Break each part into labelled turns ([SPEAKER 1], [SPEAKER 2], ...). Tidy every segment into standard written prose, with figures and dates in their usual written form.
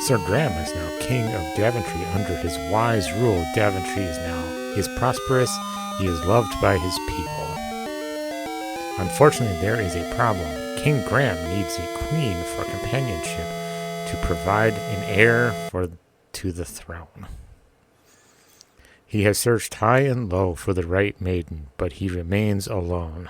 [SPEAKER 1] Sir Graham is now king of Daventry. Under his wise rule, Daventry is prosperous. He is loved by his people. Unfortunately, there is a problem. King Graham needs a queen for companionship to provide an heir to the throne. He has searched high and low for the right maiden, but he remains alone.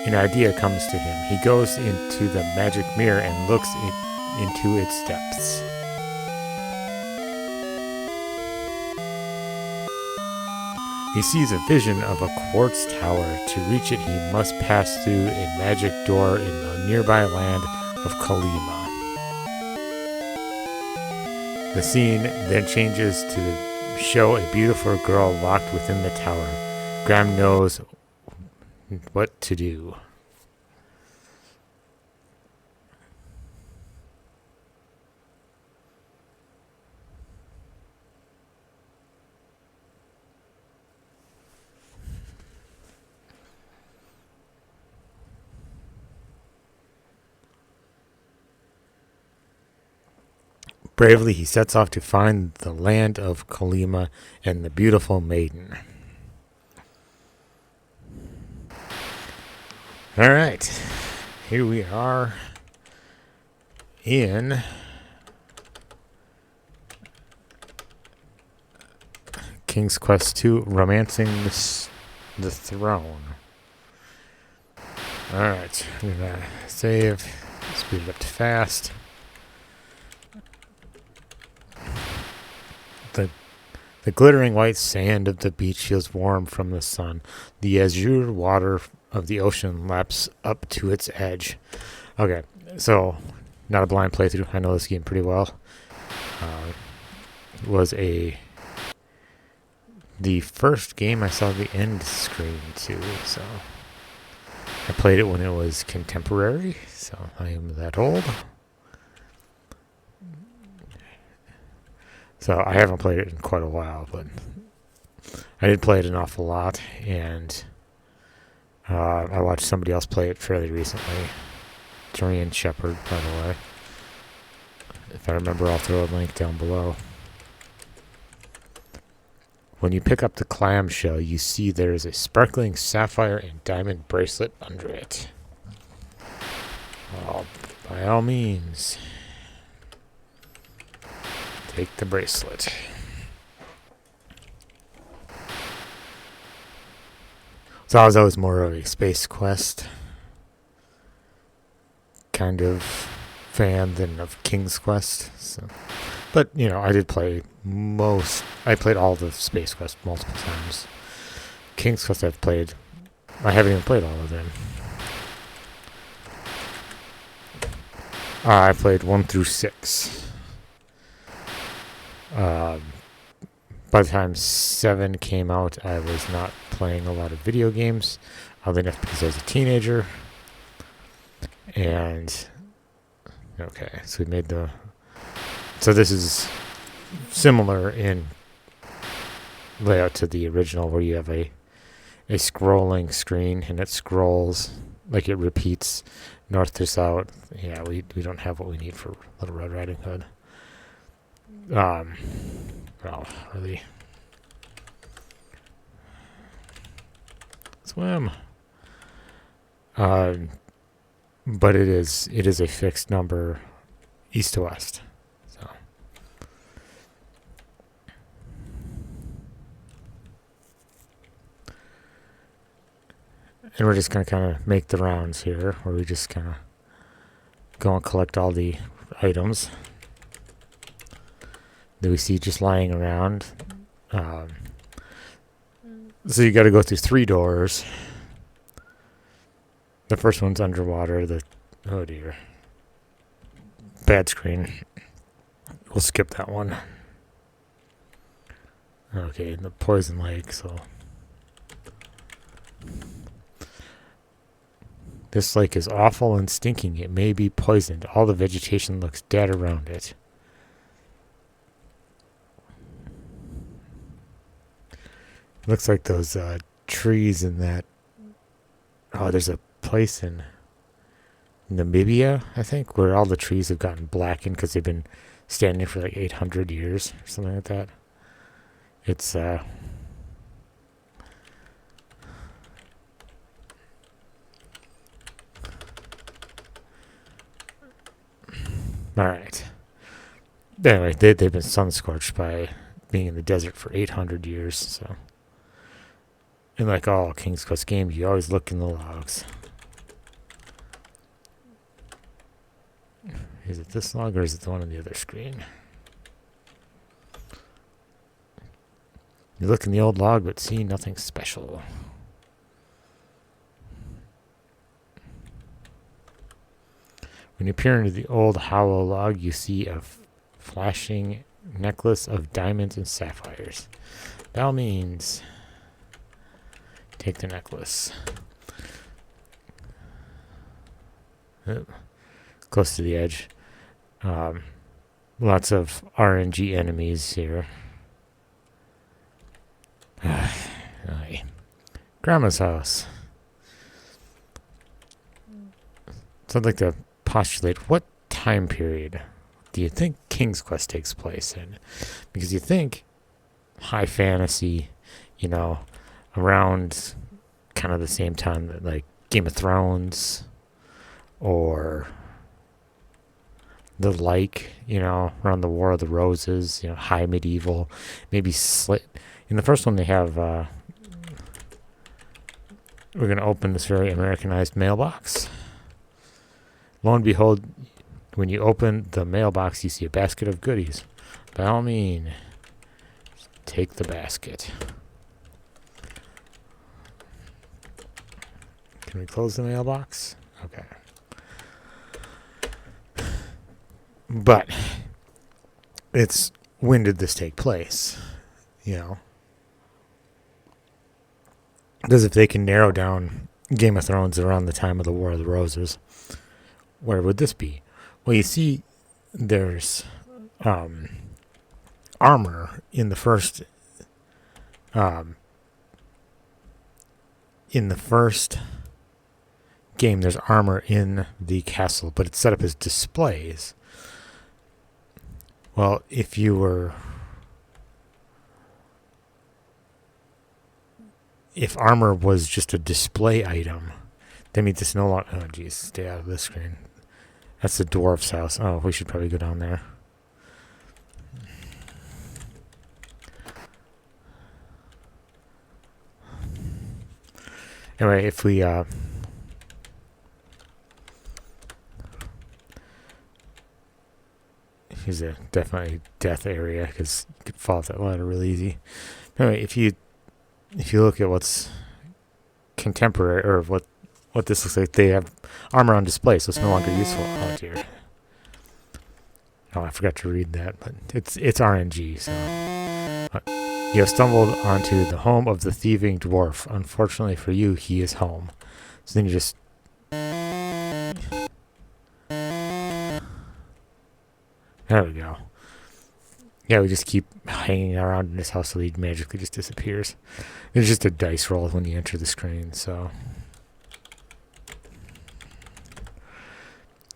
[SPEAKER 1] An idea comes to him. He goes into the magic mirror and looks into its depths. He sees a vision of a quartz tower. To reach it, he must pass through a magic door in the nearby land of Kalima. The scene then changes to show a beautiful girl locked within the tower. Graham knows what to do. Bravely, he sets off to find the land of Kalima and the beautiful maiden. All right, here we are in King's Quest II, Romancing the Throne. All right, we're gonna save, speed it up to fast. The glittering white sand of the beach feels warm from the sun. The azure water of the ocean laps up to its edge. Okay, so not a blind playthrough. I know this game pretty well. It was the first game I saw the end screen to, so I played it when it was contemporary, so I am that old. So I haven't played it in quite a while, but I did play it an awful lot, and I watched somebody else play it fairly recently. Dorian Shepherd, by the way. If I remember, I'll throw a link down below. When you pick up the clamshell, you see there is a sparkling sapphire and diamond bracelet under it. Well, by all means, take the bracelet. So I was always more of a Space Quest kind of fan than of King's Quest. So, but you know, I played all the Space Quest multiple times. King's Quest I haven't even played all of them. I played 1 through 6. By the time 7 came out, I was not playing a lot of video games, oddly enough because I was a teenager. And okay, so we made so this is similar in layout to the original, where you have a scrolling screen and it scrolls, like it repeats north to south. Yeah, we don't have what we need for Little Red Riding Hood. Well, really. Swim. But it is a fixed number, east to west. So. And we're just going to kind of make the rounds here, where we just kind of go and collect all the items that we see just lying around. So you got to go through 3 doors. The first one's underwater. Oh dear. Bad screen. We'll skip that one. Okay, the poison lake, so. This lake is awful and stinking. It may be poisoned. All the vegetation looks dead around it. Looks like those trees in that Oh, there's a place in Namibia, I think, where all the trees have gotten blackened because they've been standing for like 800 years or something like that. It's all right. Anyway, they've been sun scorched by being in the desert for 800 years. So, and like all King's Quest games, you always look in the logs. Is it this log or is it the one on the other screen? You look in the old log but see nothing special. When you peer into the old hollow log, you see a flashing necklace of diamonds and sapphires. By all means, take the necklace. Oh, close to the edge. Lots of RNG enemies here. Aye. Grandma's house. So I'd like to postulate, what time period do you think King's Quest takes place in? Because you think high fantasy, around kind of the same time that like Game of Thrones or the around the War of the Roses, high medieval, maybe in the first one they have, we're going to open this very Americanized mailbox. Lo and behold, when you open the mailbox, you see a basket of goodies. By all means, take the basket. Can we close the mailbox? Okay. But when did this take place? Because if they can narrow down Game of Thrones around the time of the War of the Roses, where would this be? Well, you see, there's armor in the first game. There's armor in the castle, but it's set up as displays. Well, if armor was just a display item, that means it's no longer. Oh, geez, stay out of this screen. That's the dwarf's house. Oh, we should probably go down there. Anyway, if we here's a definitely death area because you could fall off that ladder really easy. Anyway, if you look at what's contemporary or what this looks like, they have armor on display, so it's no longer useful. Oh dear. Oh, I forgot to read that, but it's RNG. So you have stumbled onto the home of the thieving dwarf. Unfortunately for you, he is home. So then you just there we go. Yeah, we just keep hanging around in this house till he magically just disappears. It's just a dice roll when you enter the screen, so.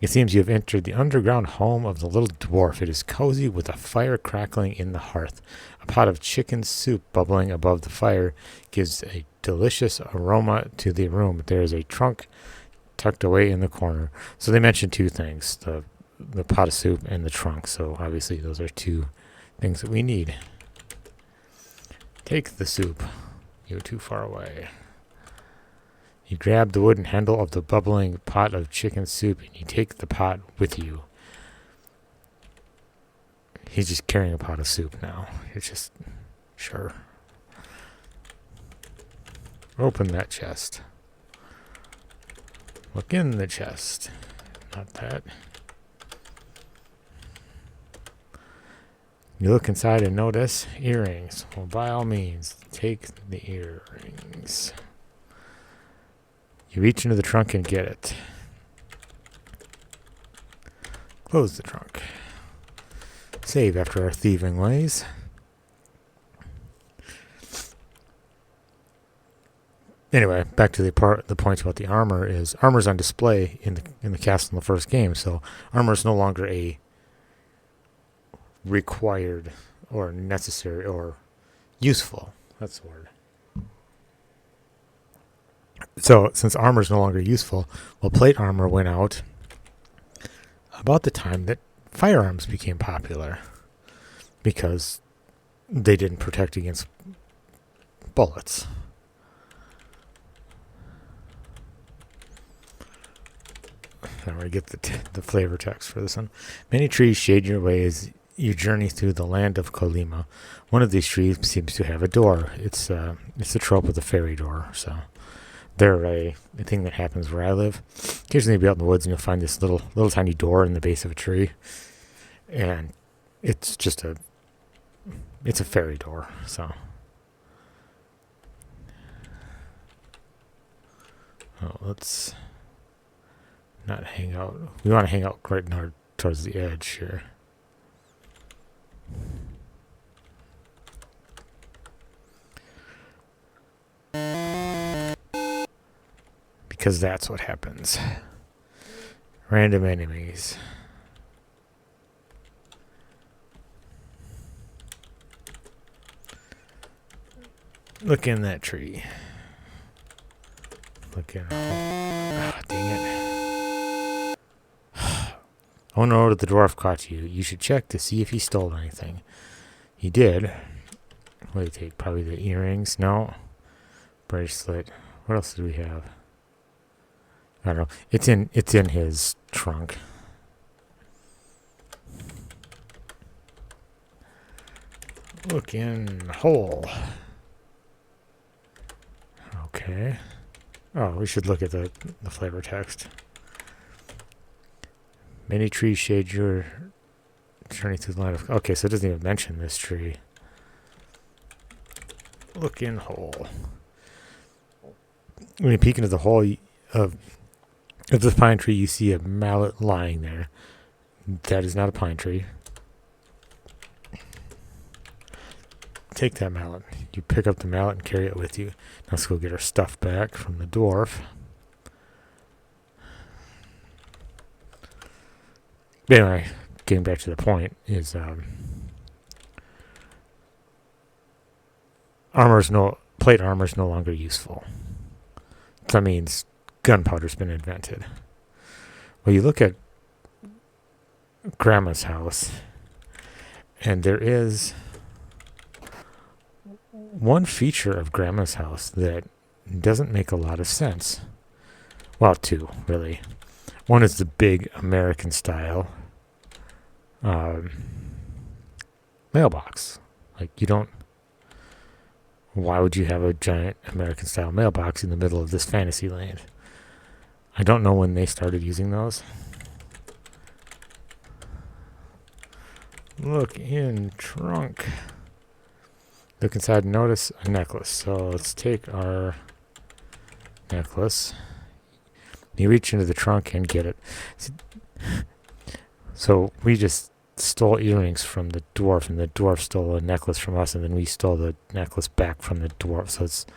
[SPEAKER 1] It seems you have entered the underground home of the little dwarf. It is cozy with a fire crackling in the hearth. A pot of chicken soup bubbling above the fire gives a delicious aroma to the room. There is a trunk tucked away in the corner. So they mentioned two things, the pot of soup and the trunk. So obviously those are two things that we need. Take the soup. You're too far away. You grab the wooden handle of the bubbling pot of chicken soup and you take the pot with you. He's just carrying a pot of soup now. It's just, sure. Open that chest. Look in the chest. Not that. You look inside and notice earrings. Well, by all means, take the earrings. You reach into the trunk and get it. Close the trunk. Save after our thieving ways. anyway, back to the point about the armor is armor's on display in the castle in the first game, so armor is no longer a required or necessary or useful. That's the word. So since armor is no longer useful, well, plate armor went out about the time that firearms became popular because they didn't protect against bullets. I'm going to get the flavor text for this one. Many trees shade your way as you journey through the land of Colima. One of these trees seems to have a door. It's the trope of the fairy door. So they're a thing that happens where I live. Occasionally you'll be out in the woods and you'll find this little tiny door in the base of a tree. And it's just it's a fairy door. So let's not hang out. We want to hang out right now towards the edge here. Because that's what happens. Random enemies. Look in that tree. Look in. Oh, dang it. Oh no, the dwarf caught you. You should check to see if he stole anything. He did. What did he take? Probably the earrings? No. Bracelet. What else do we have? I don't know. It's in his trunk. Look in the hole. Okay. Oh, we should look at the flavor text. Many trees shade your journey through the land of... Okay, so it doesn't even mention this tree. Look in hole. When you peek into the hole of the pine tree, you see a mallet lying there. That is not a pine tree. Take that mallet. You pick up the mallet and carry it with you. Now let's go get our stuff back from the dwarf. Anyway, getting back to the point is plate armor is no longer useful. That means gunpowder's been invented. Well, you look at Grandma's house, and there is one feature of Grandma's house that doesn't make a lot of sense. Well, two, really. One is the big American style mailbox. Like, you don't... Why would you have a giant American style mailbox in the middle of this fantasy land? I don't know when they started using those. Look in trunk. Look inside and notice a necklace. So let's take our necklace. You reach into the trunk and get it. So we just stole earrings from the dwarf, and the dwarf stole a necklace from us, and then we stole the necklace back from the dwarf. So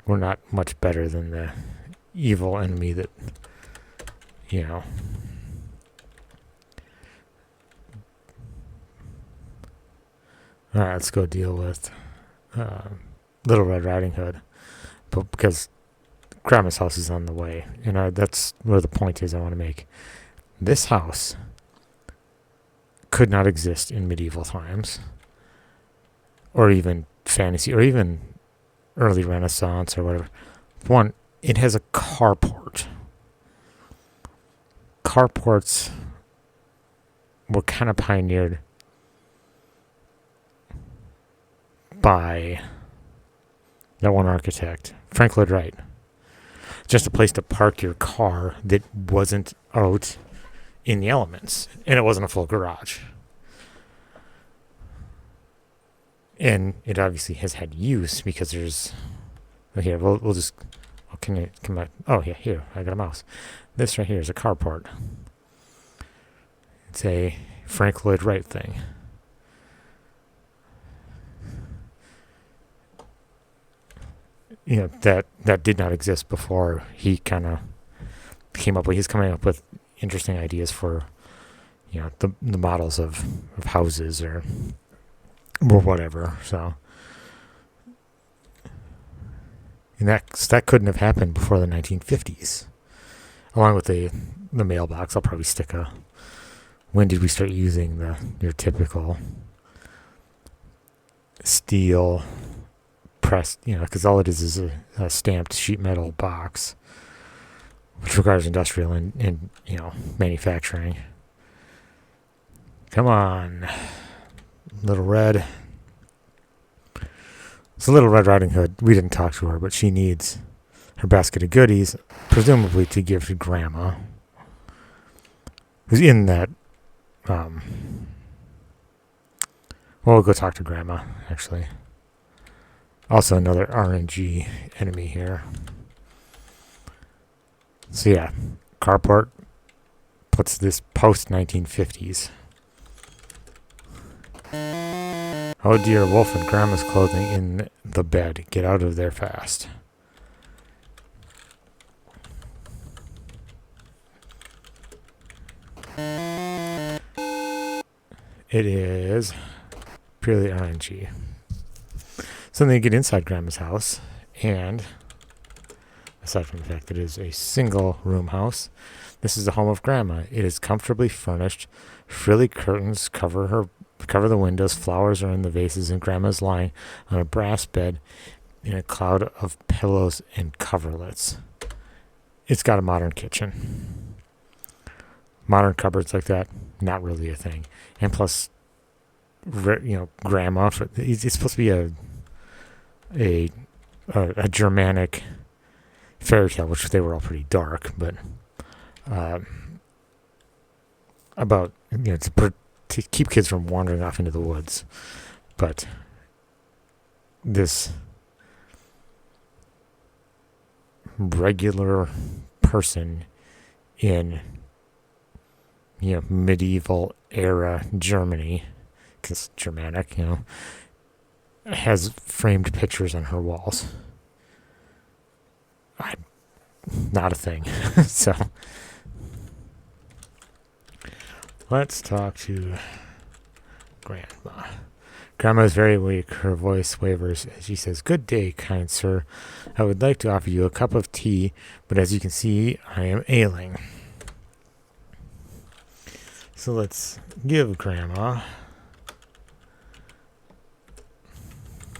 [SPEAKER 1] we're not much better than the evil enemy that, you know. Alright, let's go deal with Little Red Riding Hood. But because Grandma's house is on the way, and that's where the point is I want to make. This house could not exist in medieval times, or even fantasy, or even early Renaissance, or whatever. One, it has a carport. Carports were kind of pioneered by that one architect, Frank Lloyd Wright. Just a place to park your car that wasn't out in the elements, and it wasn't a full garage. And it obviously has had use because there's... Here, we'll just... Oh, can you come back? Oh, yeah, here, I got a mouse. This right here is a carport. It's a Frank Lloyd Wright thing. that did not exist before he kind of came up with. He's coming up with interesting ideas for the models of houses or whatever. So, and that couldn't have happened before the 1950s. Along with the mailbox, I'll probably stick a. When did we start using your typical steel pressed? Because all it is a stamped sheet metal box, which requires industrial and manufacturing. Come on, Little Red. It's a Little Red Riding Hood. We didn't talk to her, but she needs her basket of goodies, presumably to give to Grandma, who's in that. Well, we'll go talk to Grandma, actually. Also, another RNG enemy here. So, yeah, carport puts this post-1950s. Oh dear, Wolf and Grandma's clothing in the bed. Get out of there fast. It is purely RNG. So then you get inside Grandma's house, and aside from the fact that it is a single room house, this is the home of Grandma. It is comfortably furnished. Frilly curtains cover the windows. Flowers are in the vases, and Grandma's lying on a brass bed in a cloud of pillows and coverlets. It's got a modern kitchen. Modern cupboards like that, not really a thing. And plus, Grandma, it's supposed to be a Germanic fairy tale, which they were all pretty dark, but about to keep kids from wandering off into the woods. But this regular person in medieval era Germany, because Germanic, has framed pictures on her walls. Not a thing. So let's talk to Grandma. Grandma is very weak. Her voice wavers as she says, "Good day, kind sir. I would like to offer you a cup of tea, but as you can see, I am ailing." So let's give Grandma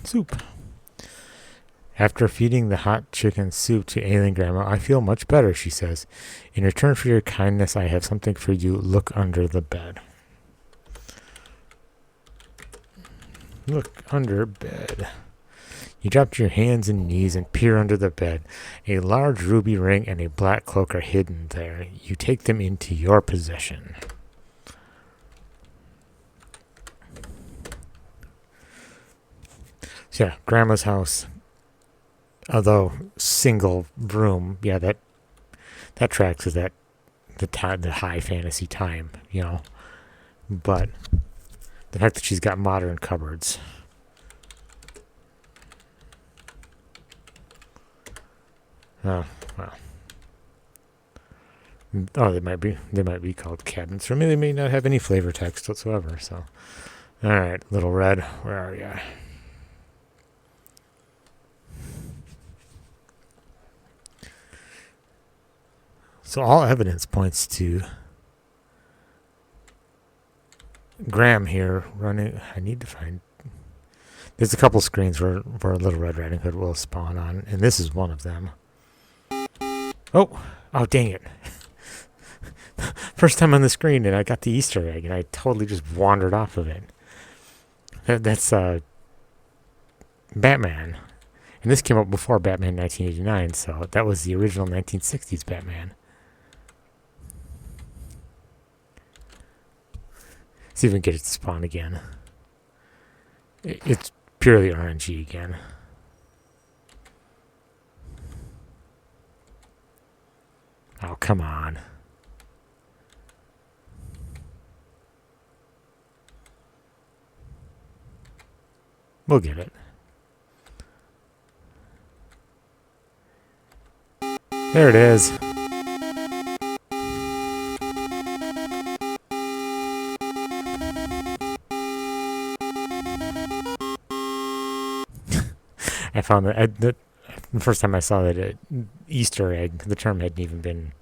[SPEAKER 1] soup. After feeding the hot chicken soup to ailing Grandma, "I feel much better," she says. "In return for your kindness, I have something for you. Look under the bed." Look under bed. You drop to your hands and knees and peer under the bed. A large ruby ring and a black cloak are hidden there. You take them into your possession. So yeah, Grandma's house, although single room, yeah, that tracks with the high fantasy time, But the fact that she's got modern cupboards. Oh, well. Oh, they might be called cabinets, or maybe they may not have any flavor text whatsoever. So, all right, Little Red, where are you? So all evidence points to Graham here running. I need to find. There's a couple screens where Little Red Riding Hood will spawn on, and this is one of them. Oh, dang it. First time on the screen, and I got the Easter egg, and I totally just wandered off of it. That's Batman. And this came out before Batman 1989, so that was the original 1960s Batman. See if we can get it to spawn again. It's purely RNG again. Oh, come on. We'll get it. There it is. I found that the first time I saw that Easter egg, the term hadn't even been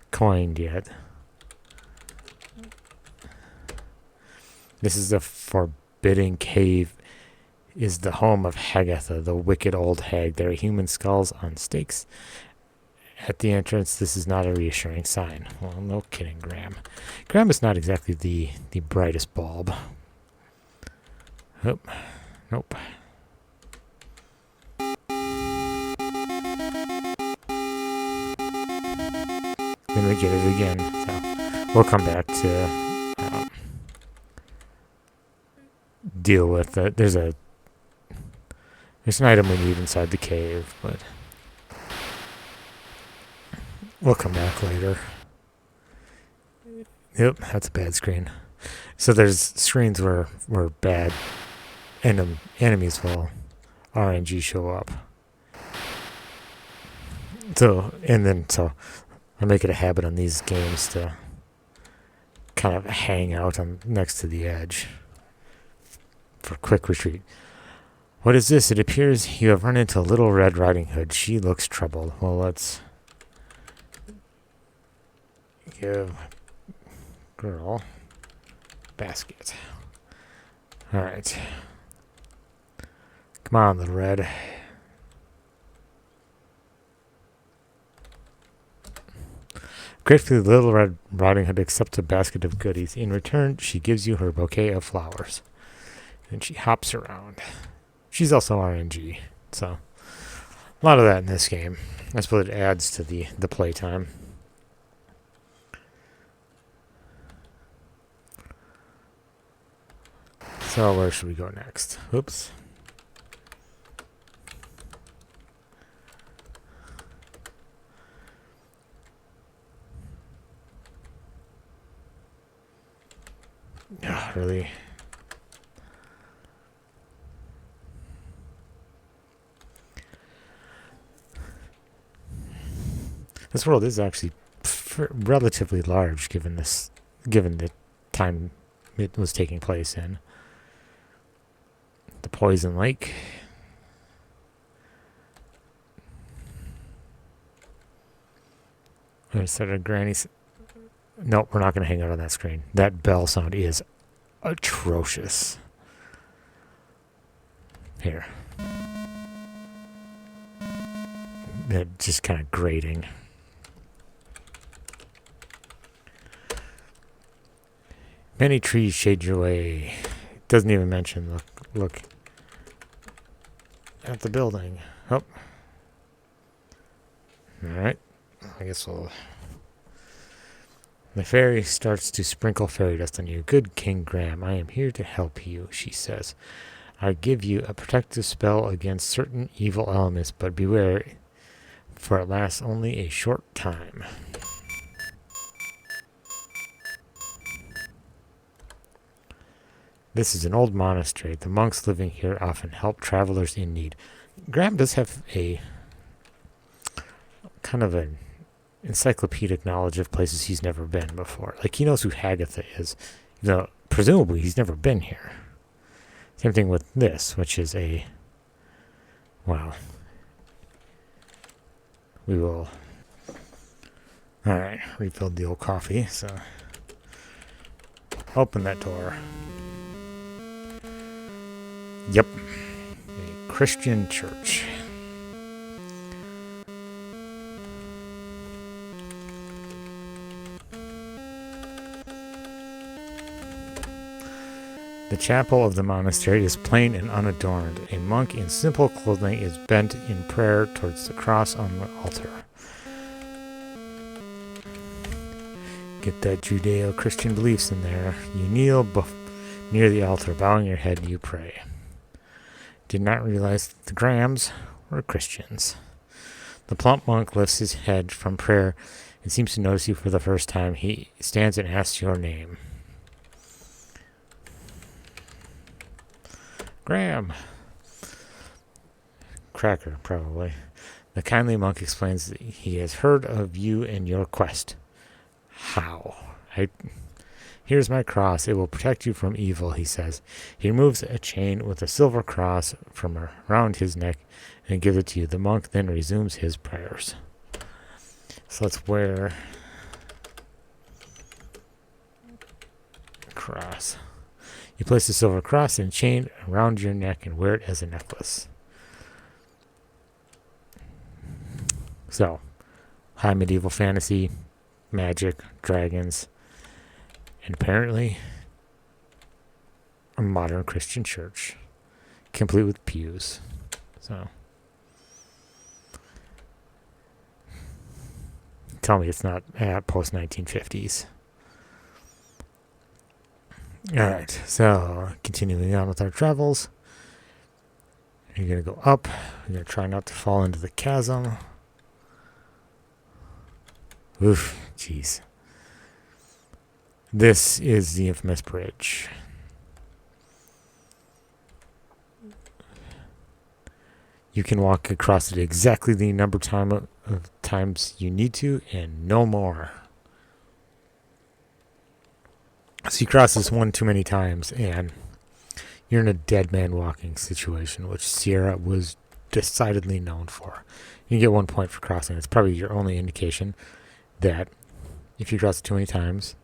[SPEAKER 1] coined yet. This is the forbidding cave, is the home of Hagatha, the wicked old hag. There are human skulls on stakes at the entrance. This is not a reassuring sign. Well, no kidding, Graham. Graham is not exactly the brightest bulb. Oh, nope. Then we get it again. So we'll come back to deal with it. There's an item we need inside the cave, but we'll come back later. Yep, that's a bad screen. So there's screens where bad enemies will RNG show up. So I make it a habit on these games to kind of hang out next to the edge for quick retreat. What is this? It appears you have run into Little Red Riding Hood. She looks troubled. Well, let's give girl basket. Alright. Come on, Little Red. Gratefully, Little Red Riding Hood accepts a basket of goodies. In return, she gives you her bouquet of flowers. And she hops around. She's also RNG, so a lot of that in this game. I suppose it adds to the playtime. So where should we go next? Oops. Oh, really? This world is actually relatively large, given the time it was taking place in. The Poison Lake. Instead of Granny's. Nope, we're not going to hang out on that screen. That bell sound is atrocious. Here. Just kind of grating. Many trees shade your way. It doesn't even mention. Look at the building. Oh. Alright. I guess we'll... The fairy starts to sprinkle fairy dust on you. Good King Graham, I am here to help you, she says. I give you a protective spell against certain evil elements, but beware, for it lasts only a short time. This is an old monastery. The monks living here often help travelers in need. Graham does have a kind of an encyclopedic knowledge of places he's never been before. Like, he knows who Hagatha is, even though presumably he's never been here. Same thing with this, which is a... Wow. We will... Alright, refilled the old coffee, so... Open that door. Yep. A Christian church. The chapel of the monastery is plain and unadorned. A monk in simple clothing is bent in prayer towards the cross on the altar. Get that Judeo-Christian beliefs in there. You kneel near the altar, bowing your head, you pray. Did not realize that the Grahams were Christians. The plump monk lifts his head from prayer and seems to notice you for the first time. He stands and asks your name. Graham. Cracker, probably. The kindly monk explains that he has heard of you and your quest. How? Here's my cross. It will protect you from evil, he says. He removes a chain with a silver cross from around his neck and gives it to you. The monk then resumes his prayers. So let's wear cross. You place the silver cross and chain around your neck and wear it as a necklace. So, high medieval fantasy, magic, dragons, and apparently a modern Christian church, complete with pews. So, tell me it's not post 1950s. Alright, so continuing on with our travels. You're going to go up. You're going to try not to fall into the chasm. Oof, jeez. This is the infamous bridge. You can walk across it exactly the number of times you need to, and no more. So you cross this one too many times, and you're in a dead man walking situation, which Sierra was decidedly known for. You get 1 point for crossing. It's probably your only indication that if you cross it too many times,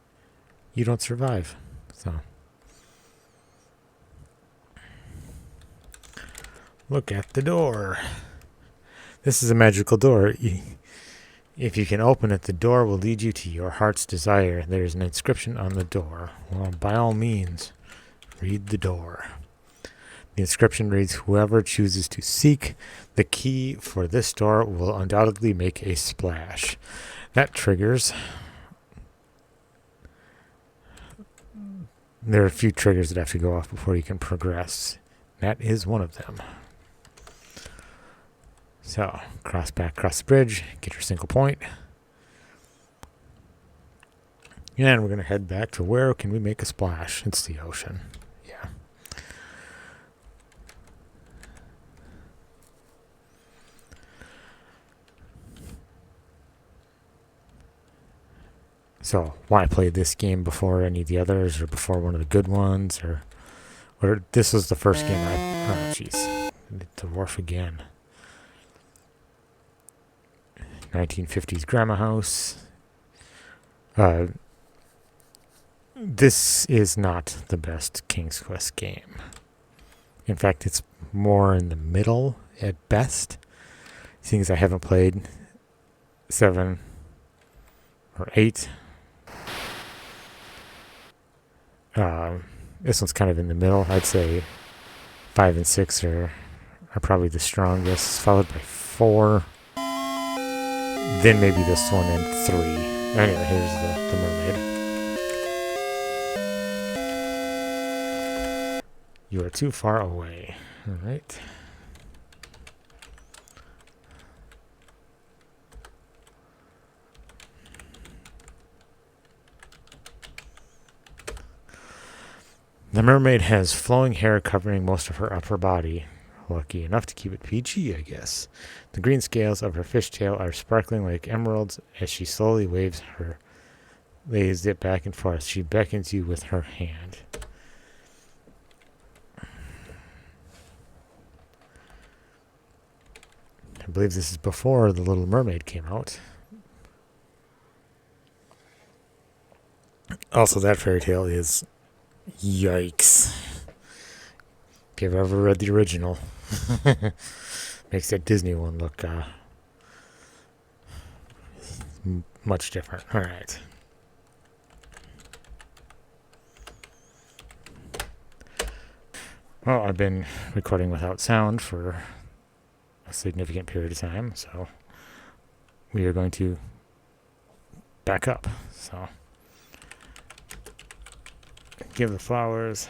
[SPEAKER 1] you don't survive. So, look at the door. This is a magical door. If you can open it, the door will lead you to your heart's desire. There's an inscription on the door. Well, by all means, read the door. The inscription reads, whoever chooses to seek the key for this door will undoubtedly make a splash. That triggers. There are a few triggers that have to go off before you can progress. That is one of them. So, cross the bridge, get your single point. And we're going to head back to where can we make a splash? It's the ocean. Yeah. So, why play this game before any of the others, or before one of the good ones, or this was the first game oh, jeez. The wharf again. 1950s grandma house. This is not the best King's Quest game. In fact, it's more in the middle at best. Things I haven't played 7 or 8. This one's kind of in the middle. I'd say 5 and 6 are probably the strongest, followed by 4. Then maybe this one and 3. Anyway, here's the mermaid. You are too far away. Alright. The mermaid has flowing hair covering most of her upper body. Lucky enough to keep it PG, I guess. The green scales of her fishtail are sparkling like emeralds as she slowly lays it back and forth. She beckons you with her hand. I believe this is before The Little Mermaid came out. Also, that fairy tale is yikes. If you've ever read the original, makes that Disney one look much different. All right. Well, I've been recording without sound for a significant period of time, so we are going to back up. So, give the flowers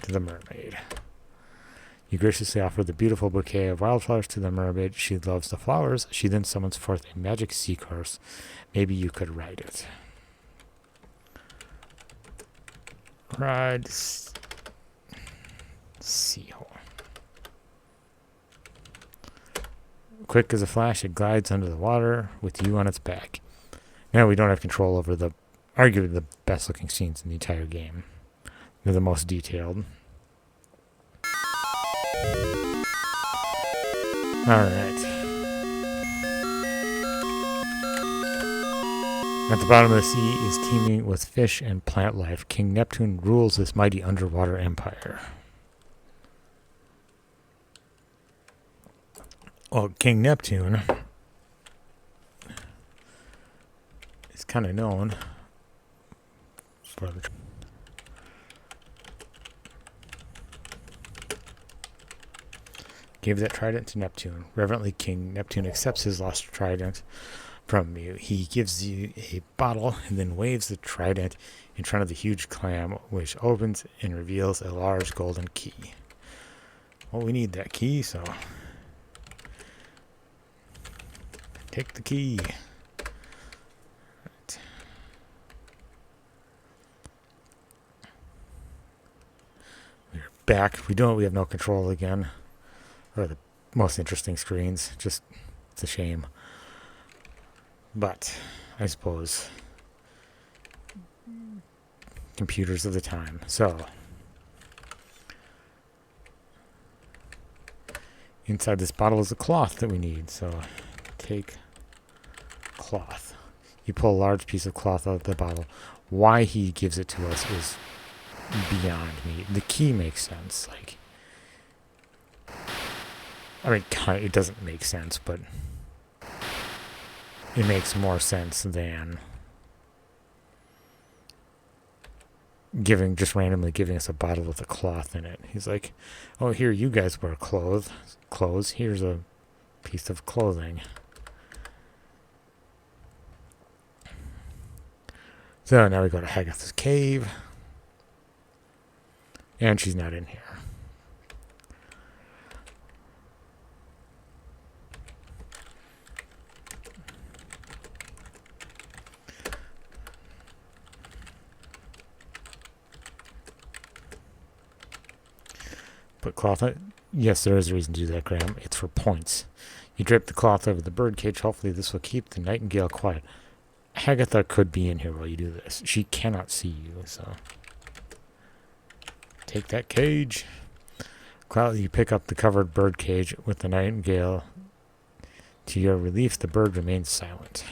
[SPEAKER 1] to the mermaid. You graciously offer the beautiful bouquet of wildflowers to the mermaid. She loves the flowers. She then summons forth a magic seahorse. Maybe you could ride it. Ride seahorse. Quick as a flash, it glides under the water with you on its back. Now we don't have control over arguably the best looking scenes in the entire game. They're the most detailed. Alright. At the bottom of the sea is teeming with fish and plant life. King Neptune rules this mighty underwater empire. Well, King Neptune is kind of known for the... Gave that trident to Neptune. Reverently, King Neptune accepts his lost trident from you. He gives you a bottle and then waves the trident in front of the huge clam, which opens and reveals a large golden key. Well, we need that key, so take the key. Right. We're back. We have no control again. Or the most interesting screens. Just, it's a shame. But, I suppose, computers of the time. So, inside this bottle is a cloth that we need. So, take cloth. You pull a large piece of cloth out of the bottle. Why he gives it to us is beyond me. The key makes sense. Like, I mean, it doesn't make sense, but it makes more sense than just randomly giving us a bottle with a cloth in it. He's like, oh, here, you guys wear clothes. Here's a piece of clothing. So now we go to Hagatha's cave. And she's not in here. Put cloth on it. Yes, there is a reason to do that, Graham. It's for points. You drape the cloth over the birdcage. Hopefully this will keep the nightingale quiet. Hagatha could be in here while you do this. She cannot see you, so... Take that cage. You pick up the covered bird cage with the nightingale. To your relief, the bird remains silent.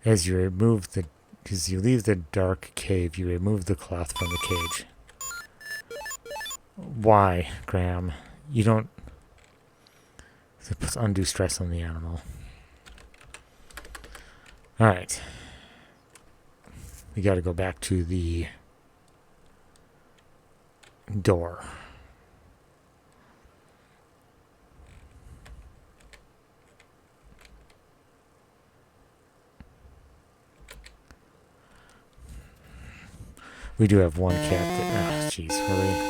[SPEAKER 1] As you leave the dark cave, you remove the cloth from the cage. Why, Graham? You don't... It puts undue stress on the animal. Alright. We gotta go back to the door. We do have one cat that... Oh, jeez, really?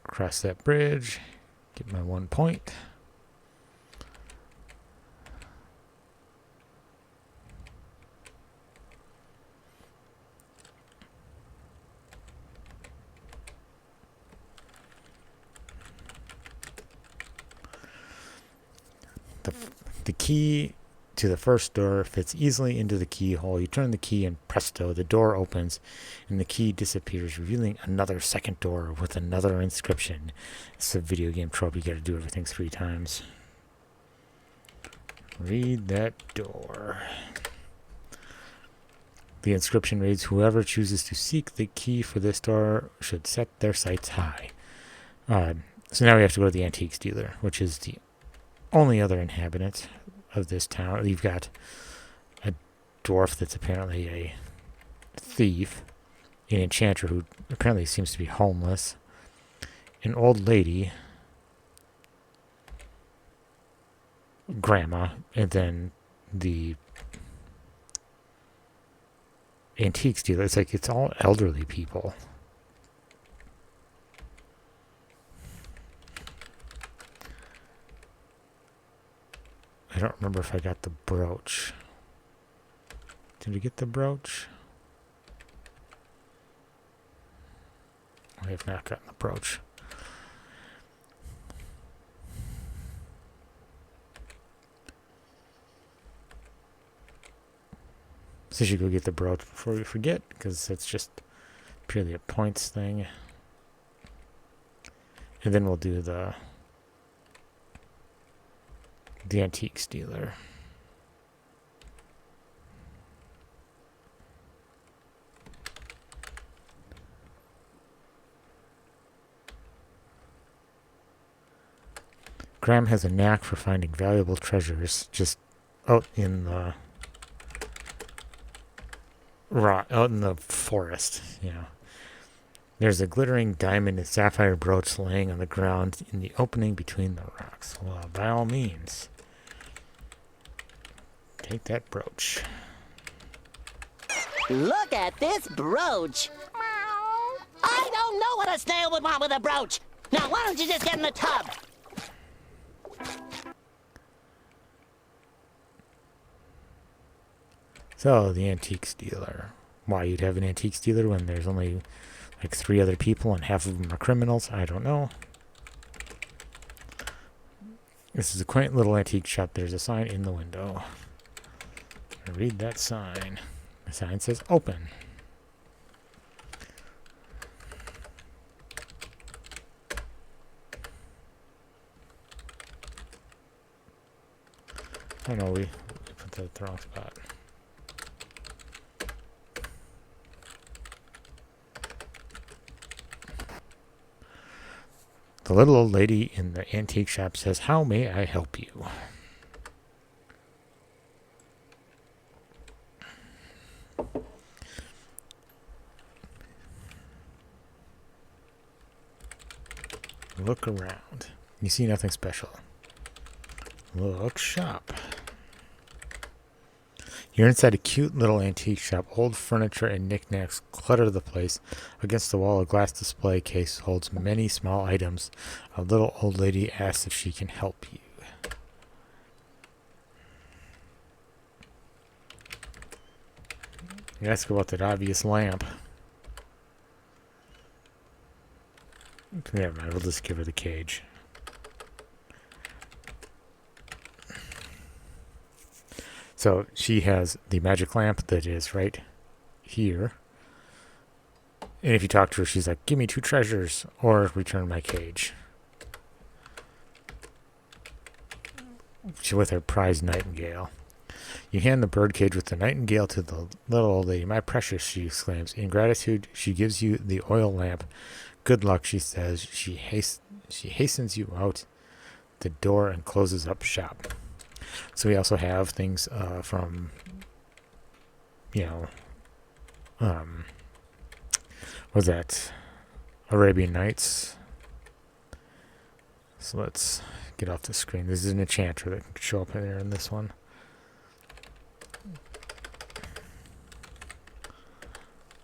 [SPEAKER 1] Cross that bridge. Get my 1 point. The key to the first door fits easily into the keyhole. You turn the key and presto, the door opens and the key disappears, revealing another second door with another inscription. It's a video game trope. You gotta do everything 3 times. Read that door. The inscription reads, whoever chooses to seek the key for this door should set their sights high. So now we have to go to the antiques dealer, which is the only other inhabitant of this town. You've got a dwarf that's apparently a thief, an enchanter who apparently seems to be homeless, an old lady, grandma, and then the antiques dealer. It's like it's all elderly people. don't remember if I got the brooch. Did we get the brooch? I have not gotten the brooch. So you should go get the brooch before we forget, because it's just purely a points thing. And then we'll do the antiques dealer. Graham has a knack for finding valuable treasures just out in the out in the forest, you know. There's a glittering diamond and sapphire brooch laying on the ground in the opening between the rocks. Well, by all means, take that brooch.
[SPEAKER 2] Look at this brooch. I don't know what a snail would want with a brooch. Now, why don't you just get in the tub?
[SPEAKER 1] So, the antiques dealer. Why you'd have an antiques dealer when there's only like 3 other people and half of them are criminals? I don't know. This is a quaint little antique shop. There's a sign in the window. Read that sign. The sign says open. Oh no, we put that at the wrong spot. The little old lady in the antique shop says, "How may I help you?" Look around. You see nothing special. Look shop. You're inside a cute little antique shop. Old furniture and knickknacks clutter the place. Against the wall, a glass display case holds many small items. A little old lady asks if she can help you. You ask about that obvious lamp. Never mind, we'll just give her the cage. So she has the magic lamp that is right here. And if you talk to her, she's like, "Give me 2 treasures or return my cage." She's with her prize nightingale. You hand the birdcage with the nightingale to the little old lady. "My precious," she exclaims. In gratitude, she gives you the oil lamp. "Good luck," she says. She hastens you out the door and closes up shop. So we also have things from, what's that? Arabian Nights. So let's get off the screen. This is an enchanter that can show up there in this one.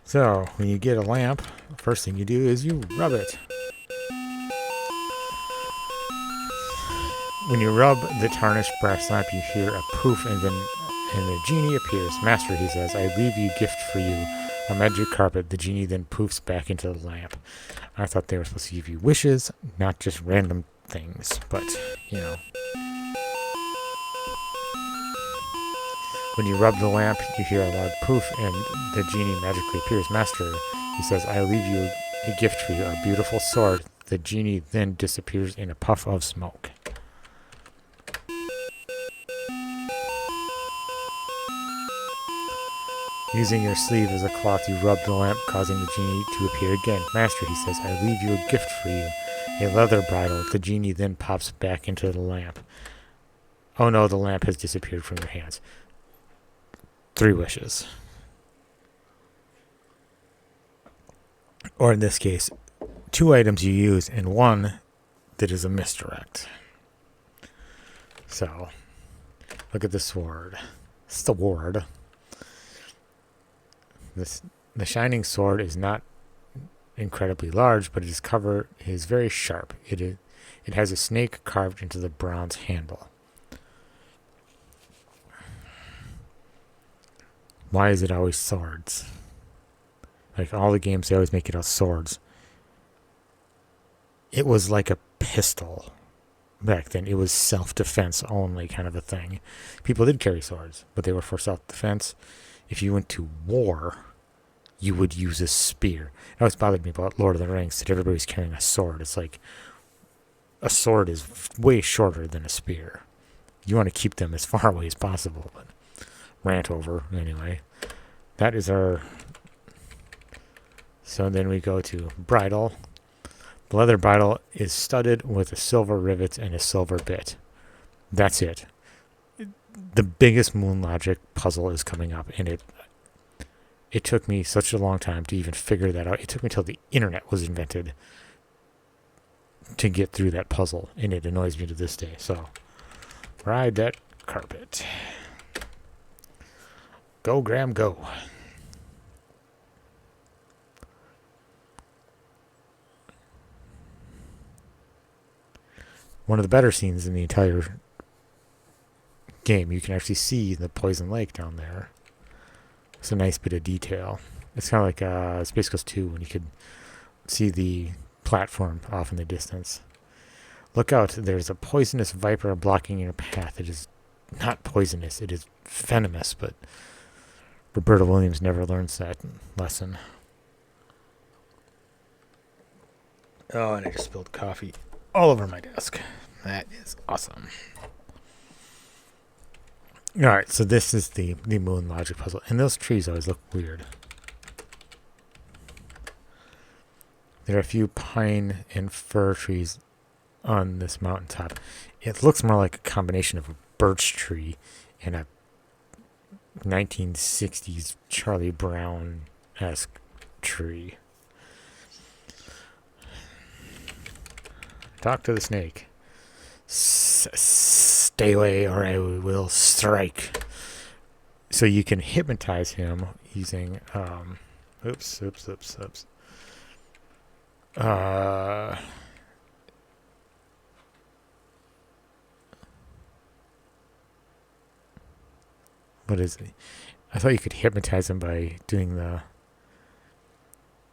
[SPEAKER 1] So when you get a lamp, the first thing you do is you rub it. When you rub the tarnished brass lamp, you hear a poof, and the genie appears. "Master," he says, "I leave you a gift for you, a magic carpet." The genie then poofs back into the lamp. I thought they were supposed to give you wishes, not just random things, but, When you rub the lamp, you hear a loud poof, and the genie magically appears. "Master," he says, "I leave you a gift for you, a beautiful sword." The genie then disappears in a puff of smoke. Using your sleeve as a cloth, you rub the lamp, causing the genie to appear again. "Master," he says, "I leave you a gift for you, a leather bridle." The genie then pops back into the lamp. Oh no, the lamp has disappeared from your hands. 3 wishes. Or in this case, 2 items you use and 1 that is a misdirect. So, look at the sword. Sword. The shining sword is not incredibly large, but it is very sharp. It has a snake carved into the bronze handle. Why is it always swords? Like all the games, they always make it out swords. It was like a pistol back then. It was self-defense only kind of a thing. People did carry swords, but they were for self-defense. If you went to war, you would use a spear. It always bothered me about Lord of the Rings that everybody's carrying a sword. It's like a sword is way shorter than a spear. You want to keep them as far away as possible, but rant over anyway. That is our... So then we go to bridle. The leather bridle is studded with a silver rivet and a silver bit. That's it. The biggest moon logic puzzle is coming up, and it took me such a long time to even figure that out. It took me till the internet was invented to get through that puzzle, and it annoys me to this day. So, ride that carpet. Go, Graham, go. One of the better scenes in the entire game. You can actually see the poison lake down there. It's a nice bit of detail. It's kind of like Space Ghost 2 when you could see the platform off in the distance. Look out, there's a poisonous viper blocking your path. It is not poisonous, it is venomous, but Roberta Williams never learns that lesson. Oh, and I just spilled coffee all over my desk. That is awesome. Alright, so this is the moon logic puzzle. And those trees always look weird. There are a few pine and fir trees on this mountaintop. It looks more like a combination of a birch tree and a 1960s Charlie Brown-esque tree. Talk to the snake. Stay away or I will strike. So you can hypnotize him using oops. What is it? I thought you could hypnotize him by doing the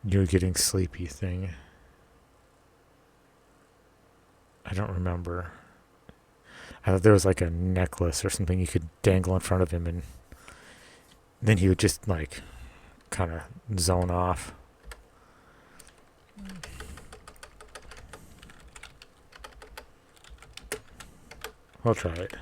[SPEAKER 1] you're getting sleepy thing. I don't remember. I thought there was like a necklace or something you could dangle in front of him, and then he would just like kind of zone off. We'll try it.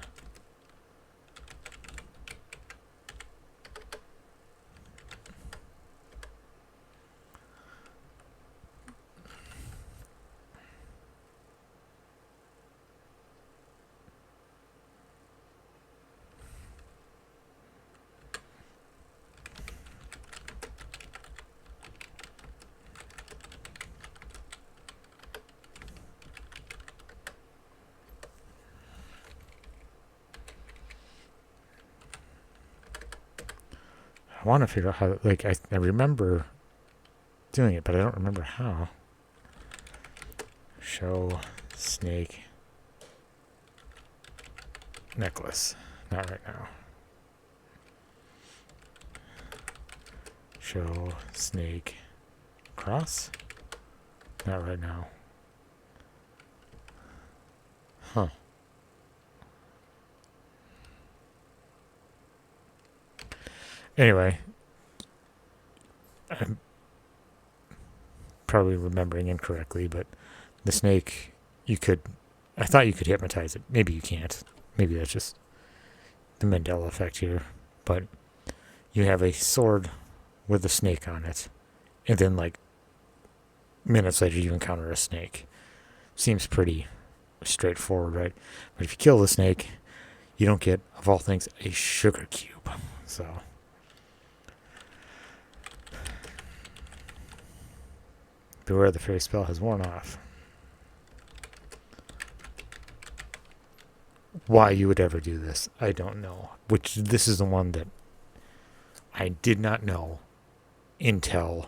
[SPEAKER 1] I want to figure out how, like, I remember doing it, but I don't remember how. Show snake necklace. Not right now. Show snake cross. Not right now. Huh. Anyway, I'm probably remembering incorrectly, but the snake, I thought you could hypnotize it. Maybe you can't. Maybe that's just the Mandela effect here. But you have a sword with a snake on it, and then like minutes later you encounter a snake. Seems pretty straightforward, right? But if you kill the snake, you don't get, of all things, a sugar cube. So... beware the fairy spell has worn off. Why you would ever do this, I don't know. This is the one that I did not know until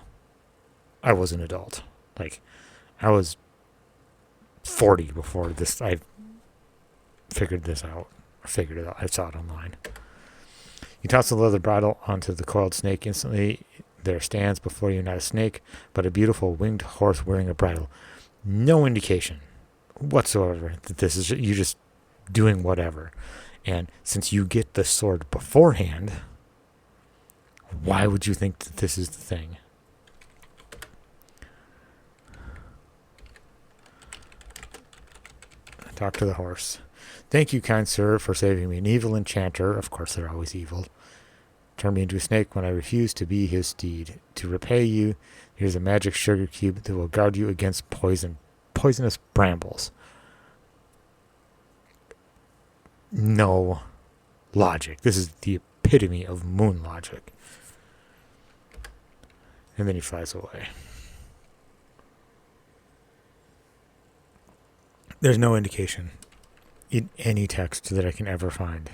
[SPEAKER 1] I was an adult. Like, I was 40 before I figured this out. I saw it online. You toss the leather bridle onto the coiled snake. Instantly, there stands before you not a snake, but a beautiful winged horse wearing a bridle. No indication whatsoever that this is you just doing whatever. And since you get the sword beforehand, why would you think that this is the thing? Talk to the horse. Thank you, kind sir, for saving me. An evil enchanter, of course they're always evil, turned me into a snake when I refused to be his steed. To repay you, here's a magic sugar cube that will guard you against poisonous brambles. No logic. This is the epitome of moon logic. And then he flies away. There's no indication in any text that I can ever find.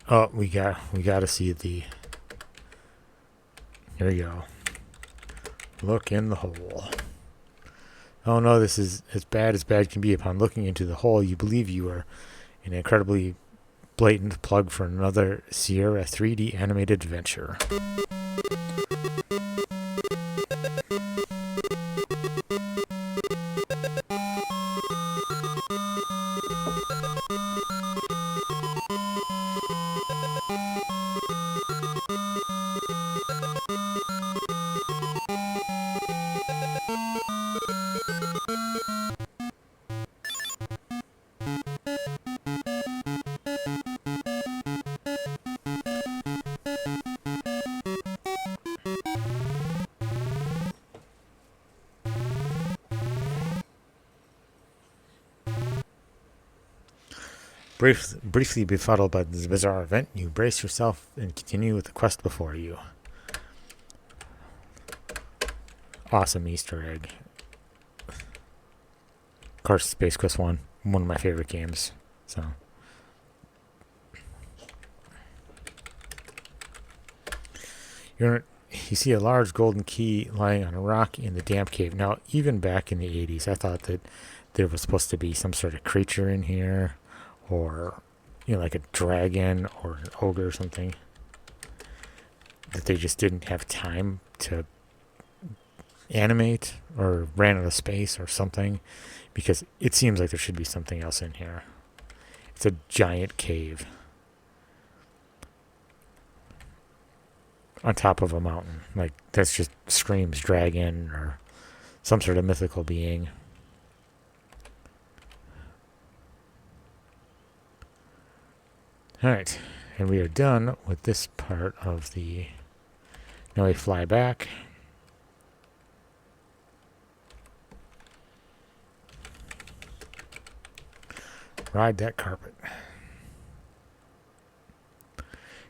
[SPEAKER 1] Oh, we got to see the. Here we go. Look in the hole. Oh no, this is as bad can be. Upon looking into the hole, you believe you are an incredibly blatant plug for another Sierra 3D animated adventure. Briefly befuddled by this bizarre event, you brace yourself and continue with the quest before you. Awesome Easter egg. Of course, Space Quest 1, one of my favorite games. So, you see a large golden key lying on a rock in the damp cave. Now, even back in the 80s, I thought that there was supposed to be some sort of creature in here, or like a dragon or an ogre or something, that they just didn't have time to animate or ran out of space or something, because it seems like there should be something else in here. It's a giant cave on top of a mountain. Like, that's just screams dragon or some sort of mythical being. Alright, and we are done with this part of the... Now we fly back. Ride that carpet.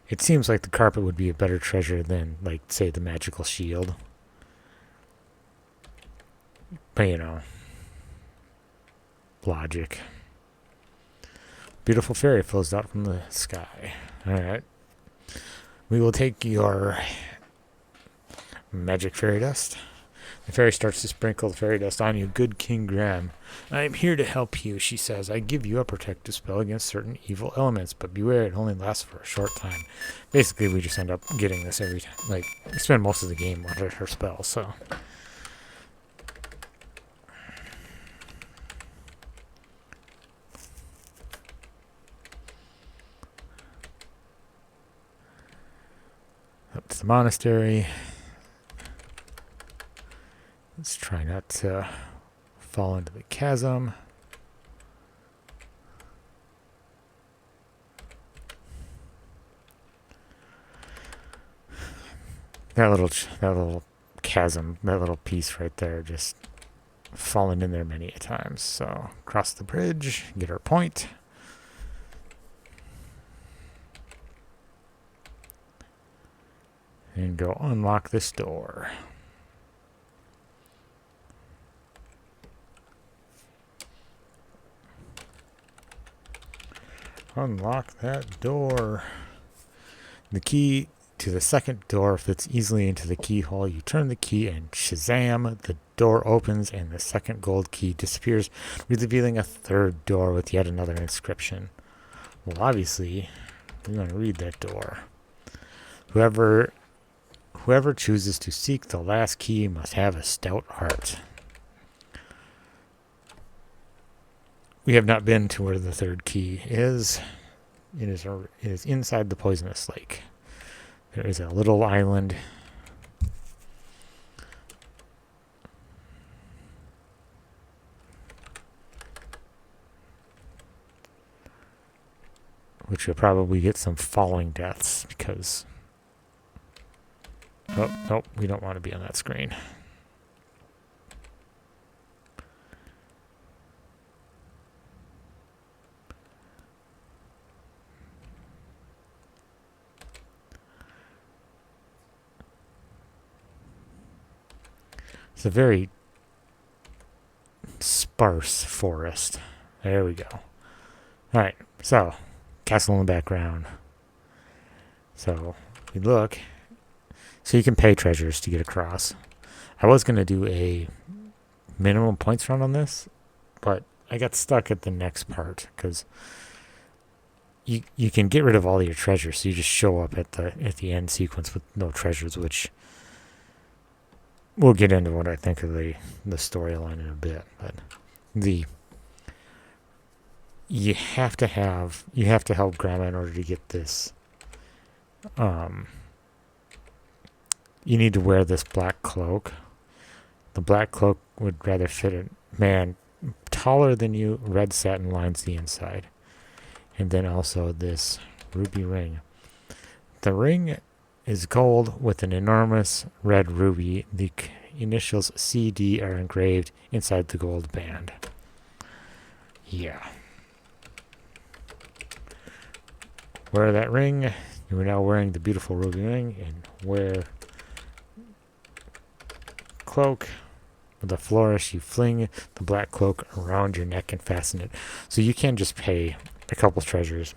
[SPEAKER 1] It seems like the carpet would be a better treasure than, like, say, the magical shield. But, logic. Beautiful fairy flows out from the sky. Alright. We will take your magic fairy dust. The fairy starts to sprinkle the fairy dust on you. Good King Graham, I am here to help you, she says. I give you a protective spell against certain evil elements, but beware, it only lasts for a short time. Basically, we just end up getting this every time. Like, we spend most of the game under her spell, so... Up to the monastery. Let's try not to fall into the chasm. That little chasm, that little piece right there, just fallen in there many a times. So cross the bridge, get our point. And go unlock this door. Unlock that door. The key to the second door fits easily into the keyhole. You turn the key and shazam, the door opens and the second gold key disappears, revealing a third door with yet another inscription. Well, obviously, We're going to read that door. Whoever chooses to seek the last key must have a stout heart. We have not been to where the third key is. It is inside the poisonous lake. There is a little island. Which will probably get some falling deaths because... Oh, nope, we don't want to be on that screen. It's a very sparse forest. There we go. Alright, so, castle in the background. So, we look. So you can pay treasures to get across. I was going to do a minimum points run on this, but I got stuck at the next part because you can get rid of all your treasures, so you just show up at the end sequence with no treasures, which we'll get into what I think of the storyline in a bit. But you have to help Grandma in order to get this. You need to wear this black cloak. The black cloak would rather fit a man taller than you. Red satin lines the inside. And then also this ruby ring. The ring is gold with an enormous red ruby. The initials CD are engraved inside the gold band. Yeah. Wear that ring. You are now wearing the beautiful ruby ring, and wear cloak. With a flourish, you fling the black cloak around your neck and fasten it. So you can just pay a couple treasures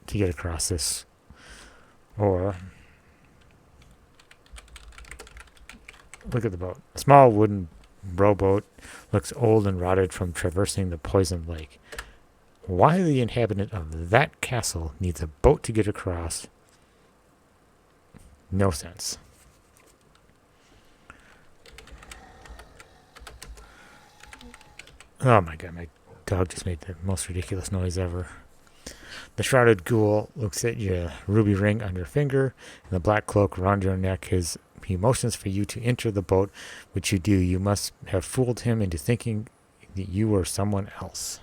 [SPEAKER 1] to get across this. Or look at the boat. A small wooden rowboat looks old and rotted from traversing the poisoned lake. Why the inhabitant of that castle needs a boat to get across? No sense. Oh my god, my dog just made the most ridiculous noise ever. The shrouded ghoul looks at your ruby ring on your finger and the black cloak around your neck. He motions for you to enter the boat, which you do. You must have fooled him into thinking that you were someone else.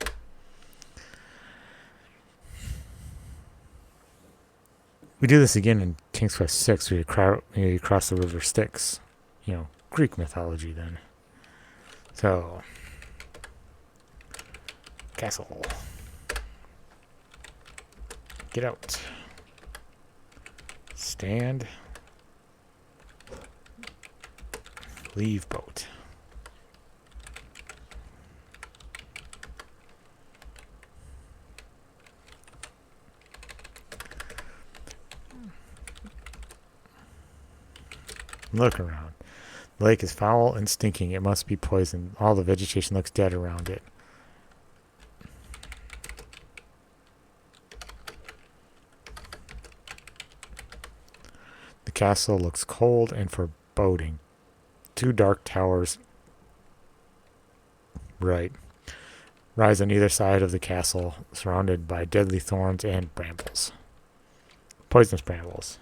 [SPEAKER 1] We do this again in King's Quest 6, where you cross the river Styx. You know, Greek mythology then. So, castle. Get out. Stand. Leave boat. Look around. The lake is foul and stinking. It must be poisoned. All the vegetation looks dead around it. The castle looks cold and foreboding. 2 dark towers rise on either side of the castle, surrounded by deadly thorns and brambles. Poisonous brambles.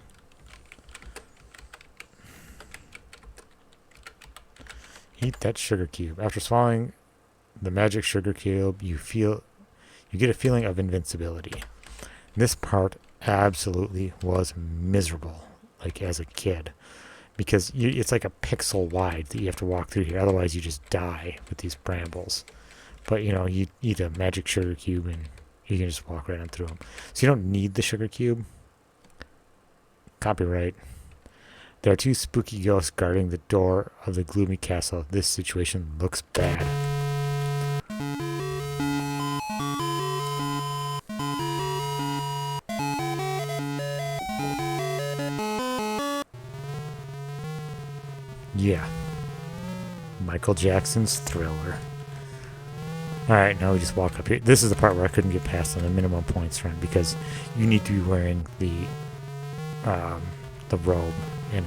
[SPEAKER 1] Eat that sugar cube. After swallowing the magic sugar cube, you get a feeling of invincibility. This part absolutely was miserable, like as a kid, because it's like a pixel wide that you have to walk through here. Otherwise, you just die with these brambles. But you eat a magic sugar cube and you can just walk right on through them. So you don't need the sugar cube. Copyright. There are 2 spooky ghosts guarding the door of the gloomy castle. This situation looks bad. Yeah. Michael Jackson's Thriller. Alright, now we just walk up here. This is the part where I couldn't get past on the minimum points run because you need to be wearing the robe and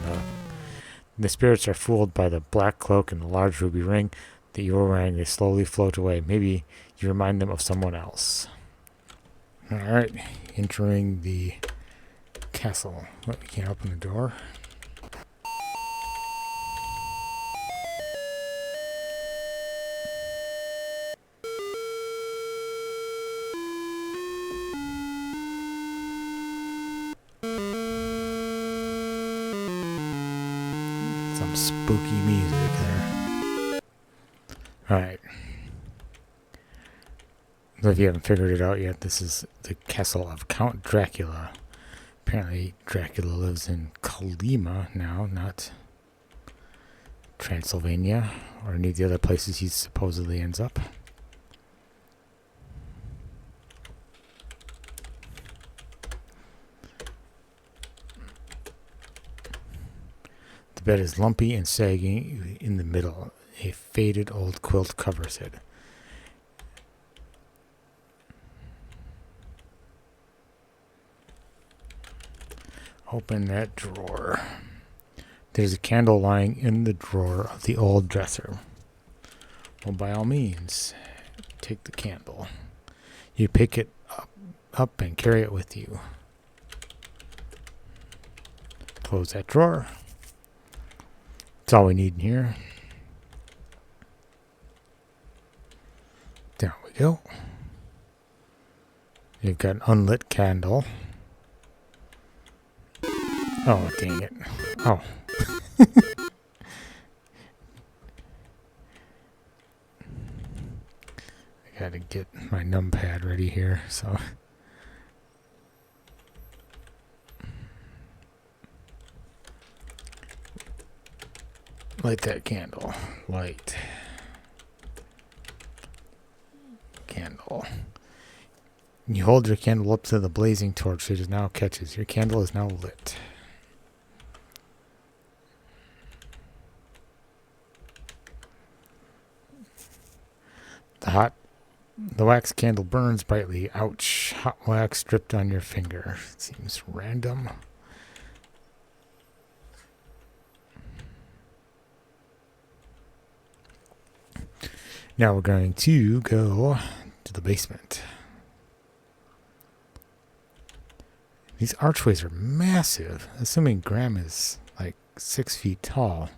[SPEAKER 1] the spirits are fooled by the black cloak and the large ruby ring that you are wearing. They slowly float away. Maybe you remind them of someone else. Alright, entering the castle. What, we can't open the door? Some spooky music there. Alright. So if you haven't figured it out yet, this is the castle of Count Dracula. Apparently Dracula lives in Kalima now, not Transylvania or any of the other places he supposedly ends up. The bed is lumpy and sagging in the middle. A faded old quilt covers it. Open that drawer. There's a candle lying in the drawer of the old dresser. Well, by all means, take the candle. You pick it up and carry it with you. Close that drawer. That's all we need in here. There we go. You've got an unlit candle. Oh, dang it. Oh. I gotta get my numpad ready here, so. Light that candle. Light. Candle. You hold your candle up to the blazing torch. It now catches. Your candle is now lit. The wax candle burns brightly. Ouch. Hot wax dripped on your finger. Seems random. Now we're going to go to the basement. These archways are massive, assuming Graham is like 6 feet tall.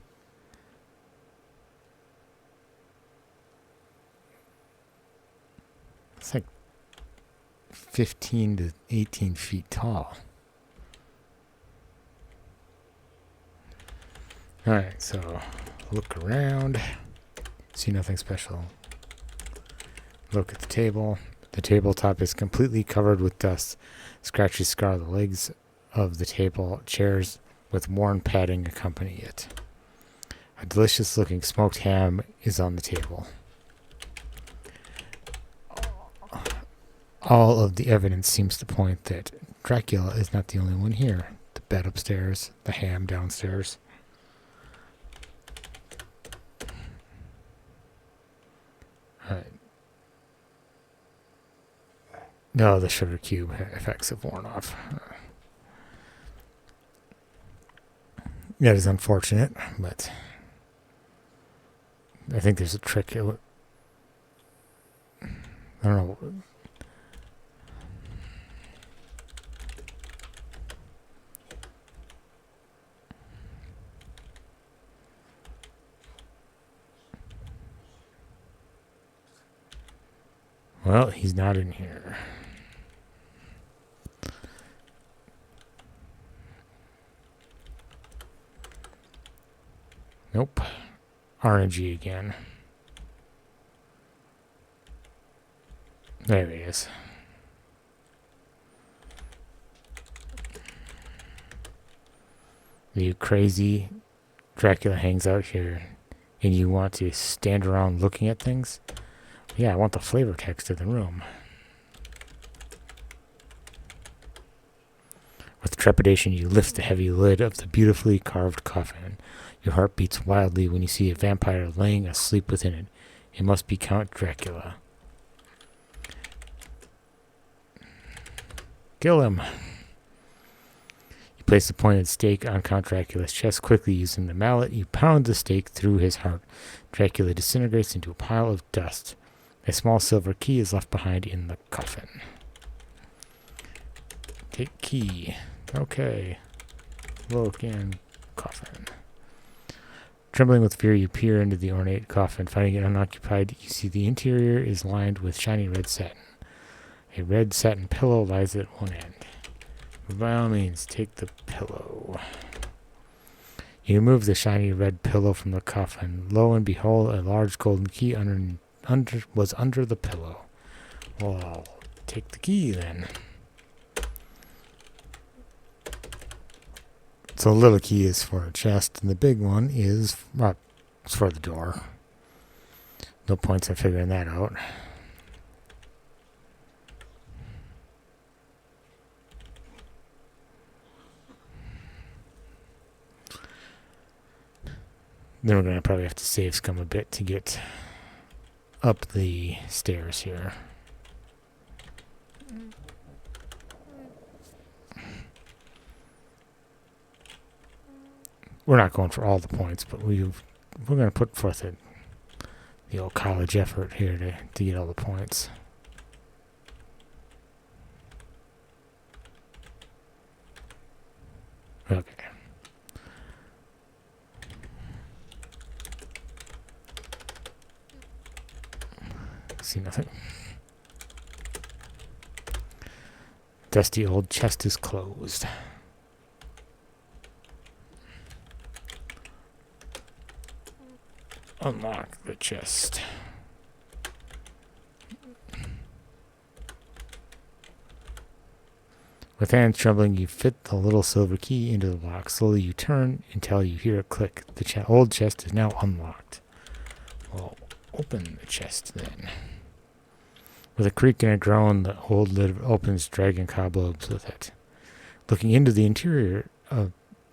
[SPEAKER 1] It's like 15 to 18 feet tall. Alright, so look around. See nothing special. Look at the table. The tabletop is completely covered with dust. Scratches scar the legs of the table. Chairs with worn padding accompany it. A delicious looking smoked ham is on the table. All of the evidence seems to point that Dracula is not the only one here. The bed upstairs, the ham downstairs. Alright. No, the sugar cube effects have worn off. That is unfortunate, but I think there's a trick. I don't know. Well, he's not in here. Nope. RNG again. There he is. Are you crazy? Dracula hangs out here and you want to stand around looking at things? Yeah, I want the flavor text of the room. With trepidation, you lift the heavy lid of the beautifully carved coffin. Your heart beats wildly when you see a vampire laying asleep within it. It must be Count Dracula. Kill him. You place the pointed stake on Count Dracula's chest. Quickly using the mallet, you pound the stake through his heart. Dracula disintegrates into a pile of dust. A small silver key is left behind in the coffin. Take key. Okay. Look in coffin. Trembling with fear, you peer into the ornate coffin. Finding it unoccupied, you see the interior is lined with shiny red satin. A red satin pillow lies at one end. By all means, take the pillow. You remove the shiny red pillow from the coffin. Lo and behold, a large golden key was under the pillow. Well, I'll take the key then. So the little key is for a chest, and the big one is for the door. No points in figuring that out. Then we're going to probably have to save scum a bit to get up the stairs here. We're not going for all the points, but we're going to put forth the old college effort here to get all the points. Okay. See nothing. Dusty old chest is closed. Unlock the chest. With hands trembling, you fit the little silver key into the lock. Slowly you turn until you hear a click. The old chest is now unlocked. Well, open the chest then. With a creak and a groan, the old lid opens, dragging cobwebs with it. Looking into the interior of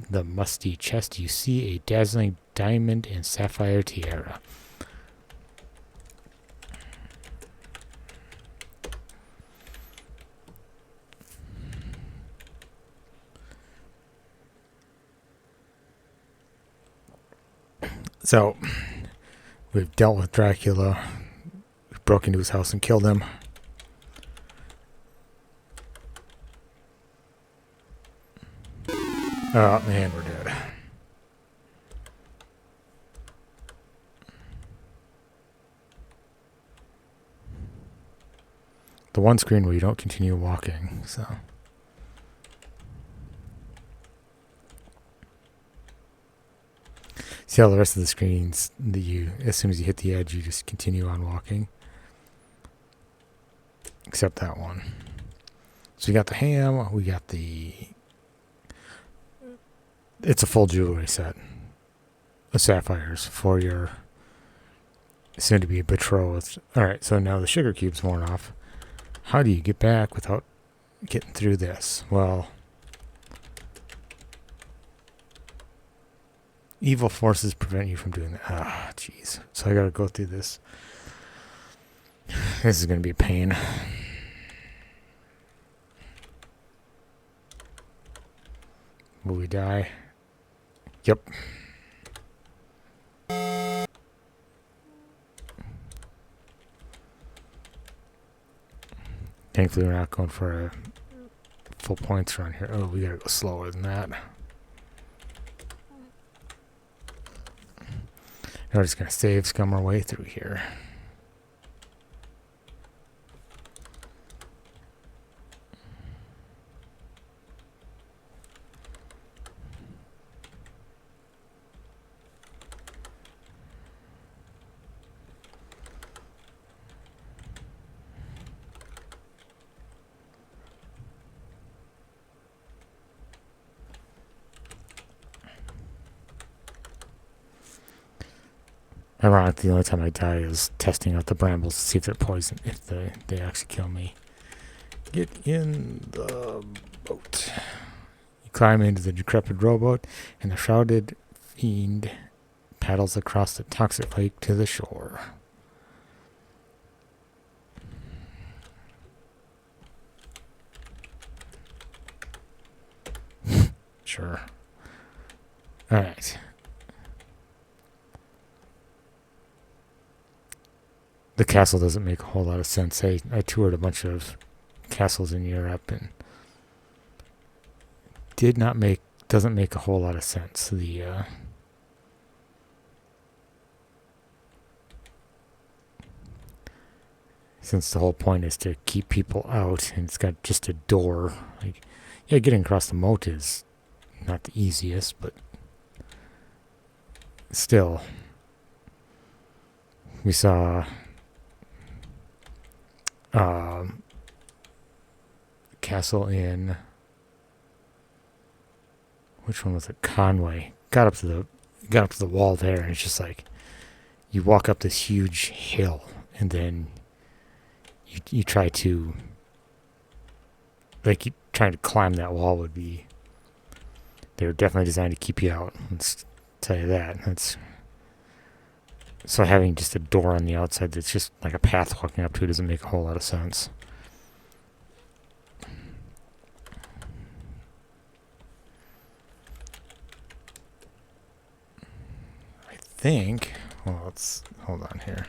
[SPEAKER 1] the musty chest, you see a dazzling diamond and sapphire tiara. So, we've dealt with Dracula. We broke into his house and killed him. Oh man, we're dead. The one screen where you don't continue walking, so. See how the rest of the screens as soon as you hit the edge, you just continue on walking. Except that one. So we got the ham, we got it's a full jewelry set of sapphires for your soon-to-be betrothed. Alright, so now the sugar cube's worn off. How do you get back without getting through this? Well, evil forces prevent you from doing that. Ah, jeez. So I gotta go through this. This is gonna be a pain. Will we die? Yep. Thankfully, we're not going for a full points run here. Oh, we gotta go slower than that. Now we're just gonna save scum our way through here. Ironically, the only time I die is testing out the brambles to see if they're poison, if they actually kill me. Get in the boat. You climb into the decrepit rowboat, and the shrouded fiend paddles across the toxic lake to the shore. Sure. Alright. The castle doesn't make a whole lot of sense. I toured a bunch of castles in Europe and doesn't make a whole lot of sense. Since the whole point is to keep people out, and it's got just a door. Like, yeah, getting across the moat is not the easiest, but still. We saw castle in, which one was it? Conway. Got up to the wall there, and it's just like you walk up this huge hill, and then you try to trying to climb that wall would be. They're definitely designed to keep you out. Let's tell you that. So having just a door on the outside that's just like a path walking up to it doesn't make a whole lot of sense. I think. Well, let's hold on here.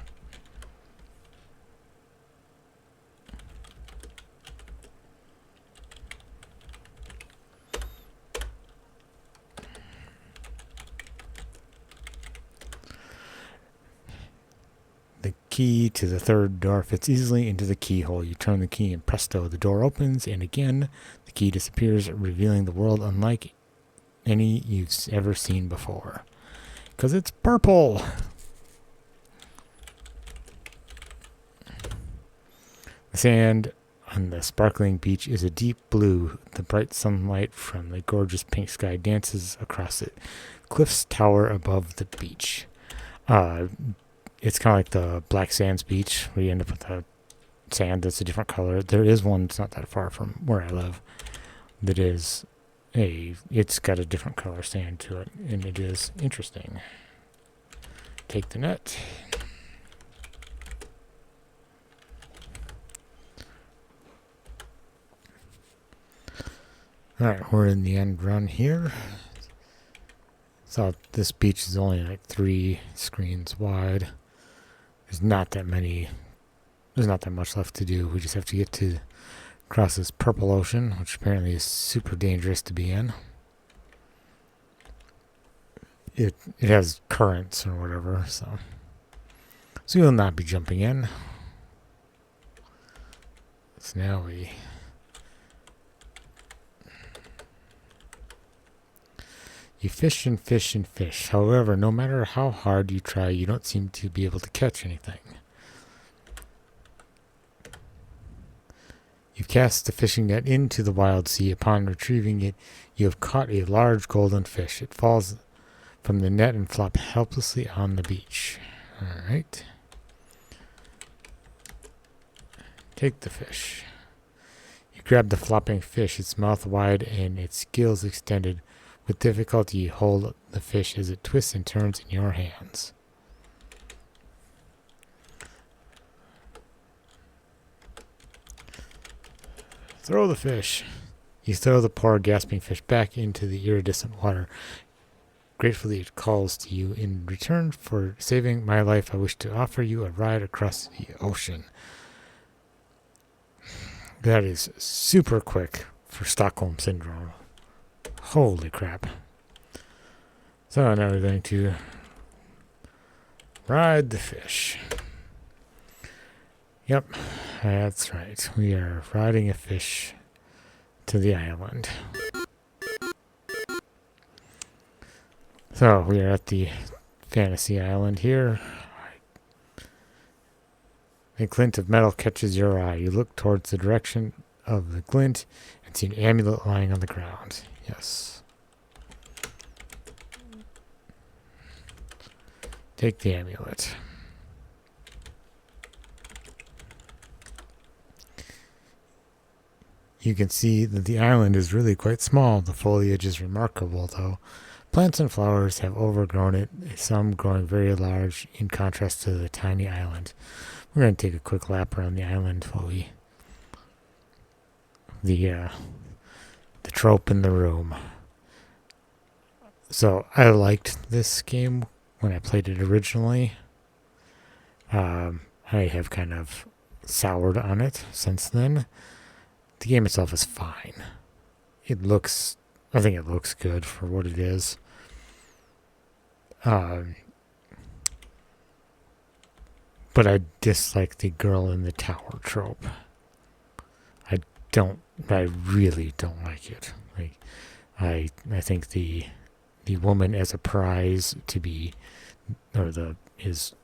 [SPEAKER 1] The key to the third door fits easily into the keyhole. You turn the key and presto, the door opens, and again, the key disappears, revealing the world unlike any you've ever seen before. 'Cause it's purple! The sand on the sparkling beach is a deep blue. The bright sunlight from the gorgeous pink sky dances across it. Cliffs tower above the beach. It's kind of like the Black Sands beach, where you end up with the sand that's a different color. There is one that's not that far from where I live that is it's got a different color sand to it, and it is interesting. Take the net. Alright, we're in the end run here. So this beach is only like 3 screens wide. There's not that much left to do. We just have to get to across this purple ocean, which apparently is super dangerous to be in. It has currents or whatever, so we will not be jumping in. So now you fish and fish and fish. However, no matter how hard you try, you don't seem to be able to catch anything. You cast the fishing net into the wild sea. Upon retrieving it, you have caught a large golden fish. It falls from the net and flops helplessly on the beach. Alright. Take the fish. You grab the flopping fish, its mouth wide and its gills extended. With difficulty, you hold the fish as it twists and turns in your hands. Throw the fish. You throw the poor gasping fish back into the iridescent water. Gratefully, it calls to you. In return for saving my life, I wish to offer you a ride across the ocean. That is super quick for Stockholm Syndrome. Holy crap. So now we're going to ride the fish. Yep, that's right. We are riding a fish to the island. So we are at the fantasy island here. A glint of metal catches your eye. You look towards the direction of the glint and see an amulet lying on the ground. Yes. Take the amulet. You can see that the island is really quite small. The foliage is remarkable, though. Plants and flowers have overgrown it, some growing very large in contrast to the tiny island. We're going to take a quick lap around the island while the trope in the room. So I liked this game when I played it originally. I have kind of soured on it since then. The game itself is fine. I think it looks good for what it is. Um, but I dislike the girl in the tower trope. I I really don't like it. Like, I think the woman as a prize to be, is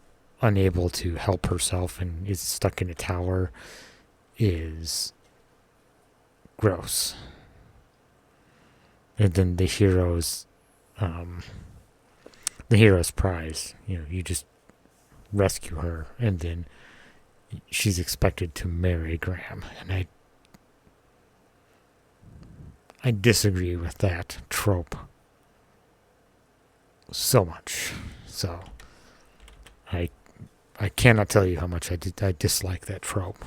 [SPEAKER 1] unable to help herself and is stuck in a tower is gross. And then the hero's prize, you just rescue her, and then she's expected to marry Graham, and I disagree with that trope so much. So I cannot tell you how much I dislike that trope.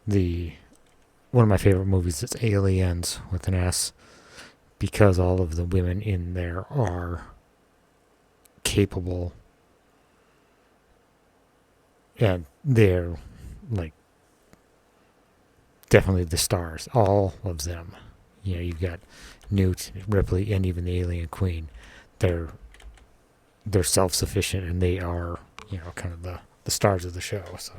[SPEAKER 1] One of my favorite movies is Aliens with an S, because all of the women in there are capable, and they're like definitely the stars, all of them. You've got Newt, Ripley, and even the alien queen. They're self-sufficient, and they are, kind of the stars of the show. So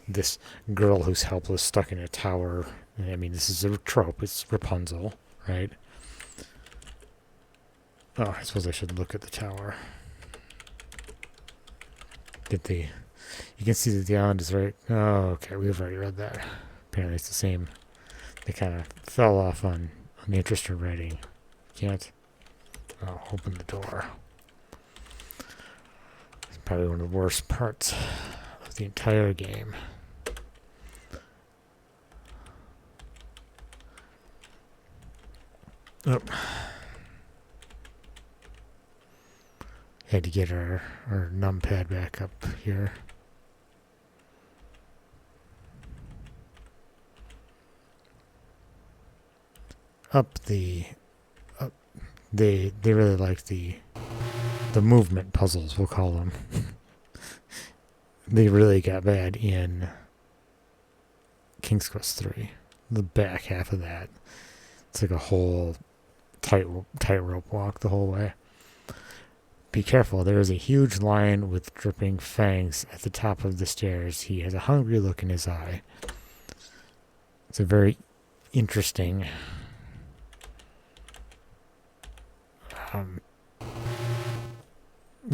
[SPEAKER 1] this girl who's helpless, stuck in a tower, I mean, this is a trope. It's Rapunzel, right? Oh, I suppose I should look at the tower. You can see that the island is right. Oh, okay, we've already read that. Apparently it's the same. They kind of fell off on the interest in writing. Can't open the door. It's probably one of the worst parts of the entire game. Oh. Had to get our numpad back up here. They really like the movement puzzles, we'll call them. They really got bad in King's Quest 3. The back half of that, it's like a whole tightrope walk the whole way. Be careful, there is a huge lion with dripping fangs at the top of the stairs. He has a hungry look in his eye. It's a very interesting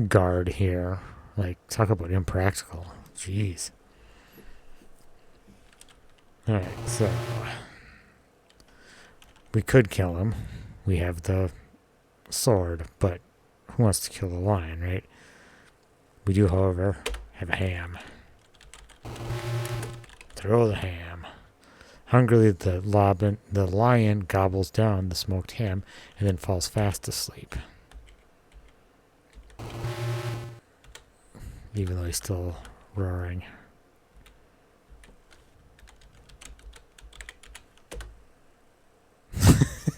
[SPEAKER 1] guard here. Like, talk about impractical. Jeez. Alright, so we could kill him. We have the sword, but who wants to kill the lion, right? We do, however, have a ham. Throw the ham. Hungrily, the lion gobbles down the smoked ham and then falls fast asleep. Even though he's still roaring.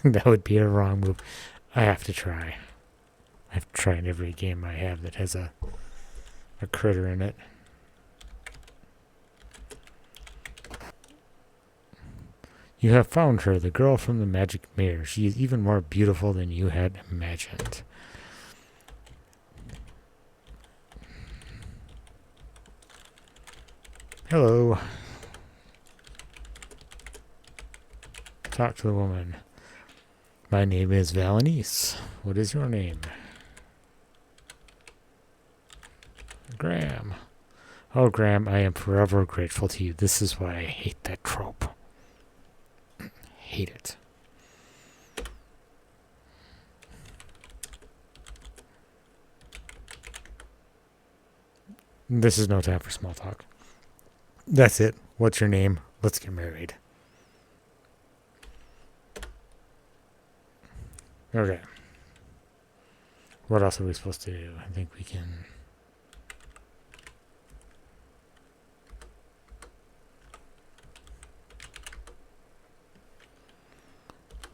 [SPEAKER 1] That would be a wrong move. I have to try. I have to try in every game I have that has a critter in it. You have found her, the girl from the magic mirror. She is even more beautiful than you had imagined. Hello. Talk to the woman. My name is Valenice. What is your name? Graham. Oh, Graham, I am forever grateful to you. This is why I hate that trope. Hate it. This is no time for small talk. That's it. What's your name? Let's get married. Okay. What else are we supposed to do? I think we can...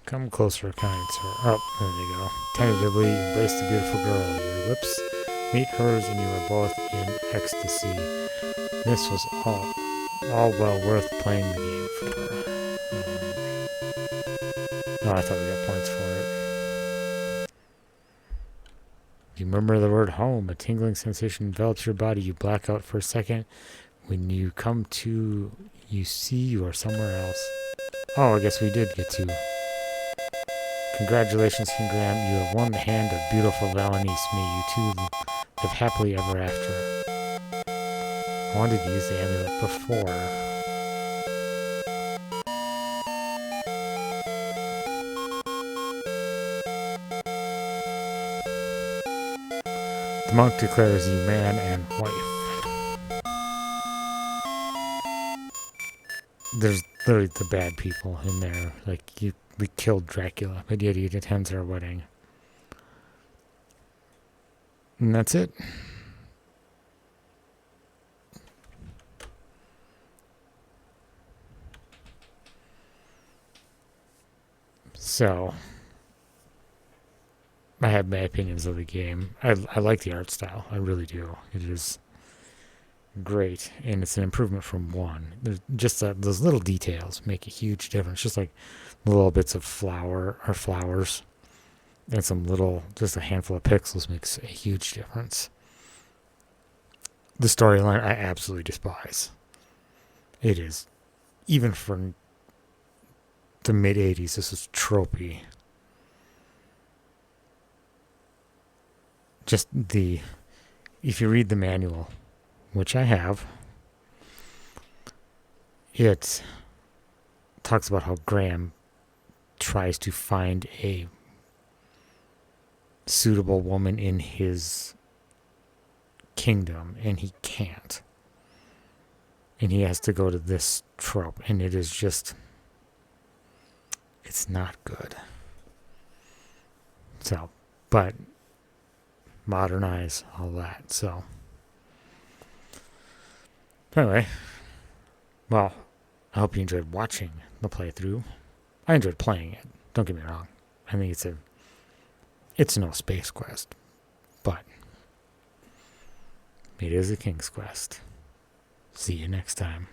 [SPEAKER 1] Come closer, kind sir. Oh, there they go. Tentatively embrace the beautiful girl. Your lips meet hers, and you are both in ecstasy. This was all well worth playing the game for. Oh, I thought we got points for it. You murmur the word home. A tingling sensation envelops your body. You black out for a second. When you come to, you see you are somewhere else. Oh, I guess we did get to. Congratulations, King Graham. You have won the hand of beautiful Valenice. May you two live happily ever after. I wanted to use the amulet before. The monk declares you man and wife. There's literally the bad people in there. Like, we killed Dracula, but yet he attends our wedding. And that's it. So, I have my opinions of the game. I like the art style. I really do. It is great, and it's an improvement from 1. There's just those little details make a huge difference. Just like little bits of flowers, and just a handful of pixels makes a huge difference. The storyline I absolutely despise. It is, even for the mid-'80s, this is tropey. If you read the manual, which I have, it talks about how Graham tries to find a suitable woman in his kingdom, and he can't. And he has to go to this trope, and it is just, it's not good. So, but modernize all that. So, anyway, well, I hope you enjoyed watching the playthrough. I enjoyed playing it. Don't get me wrong. I think it's no space quest, but it is a King's Quest. See you next time.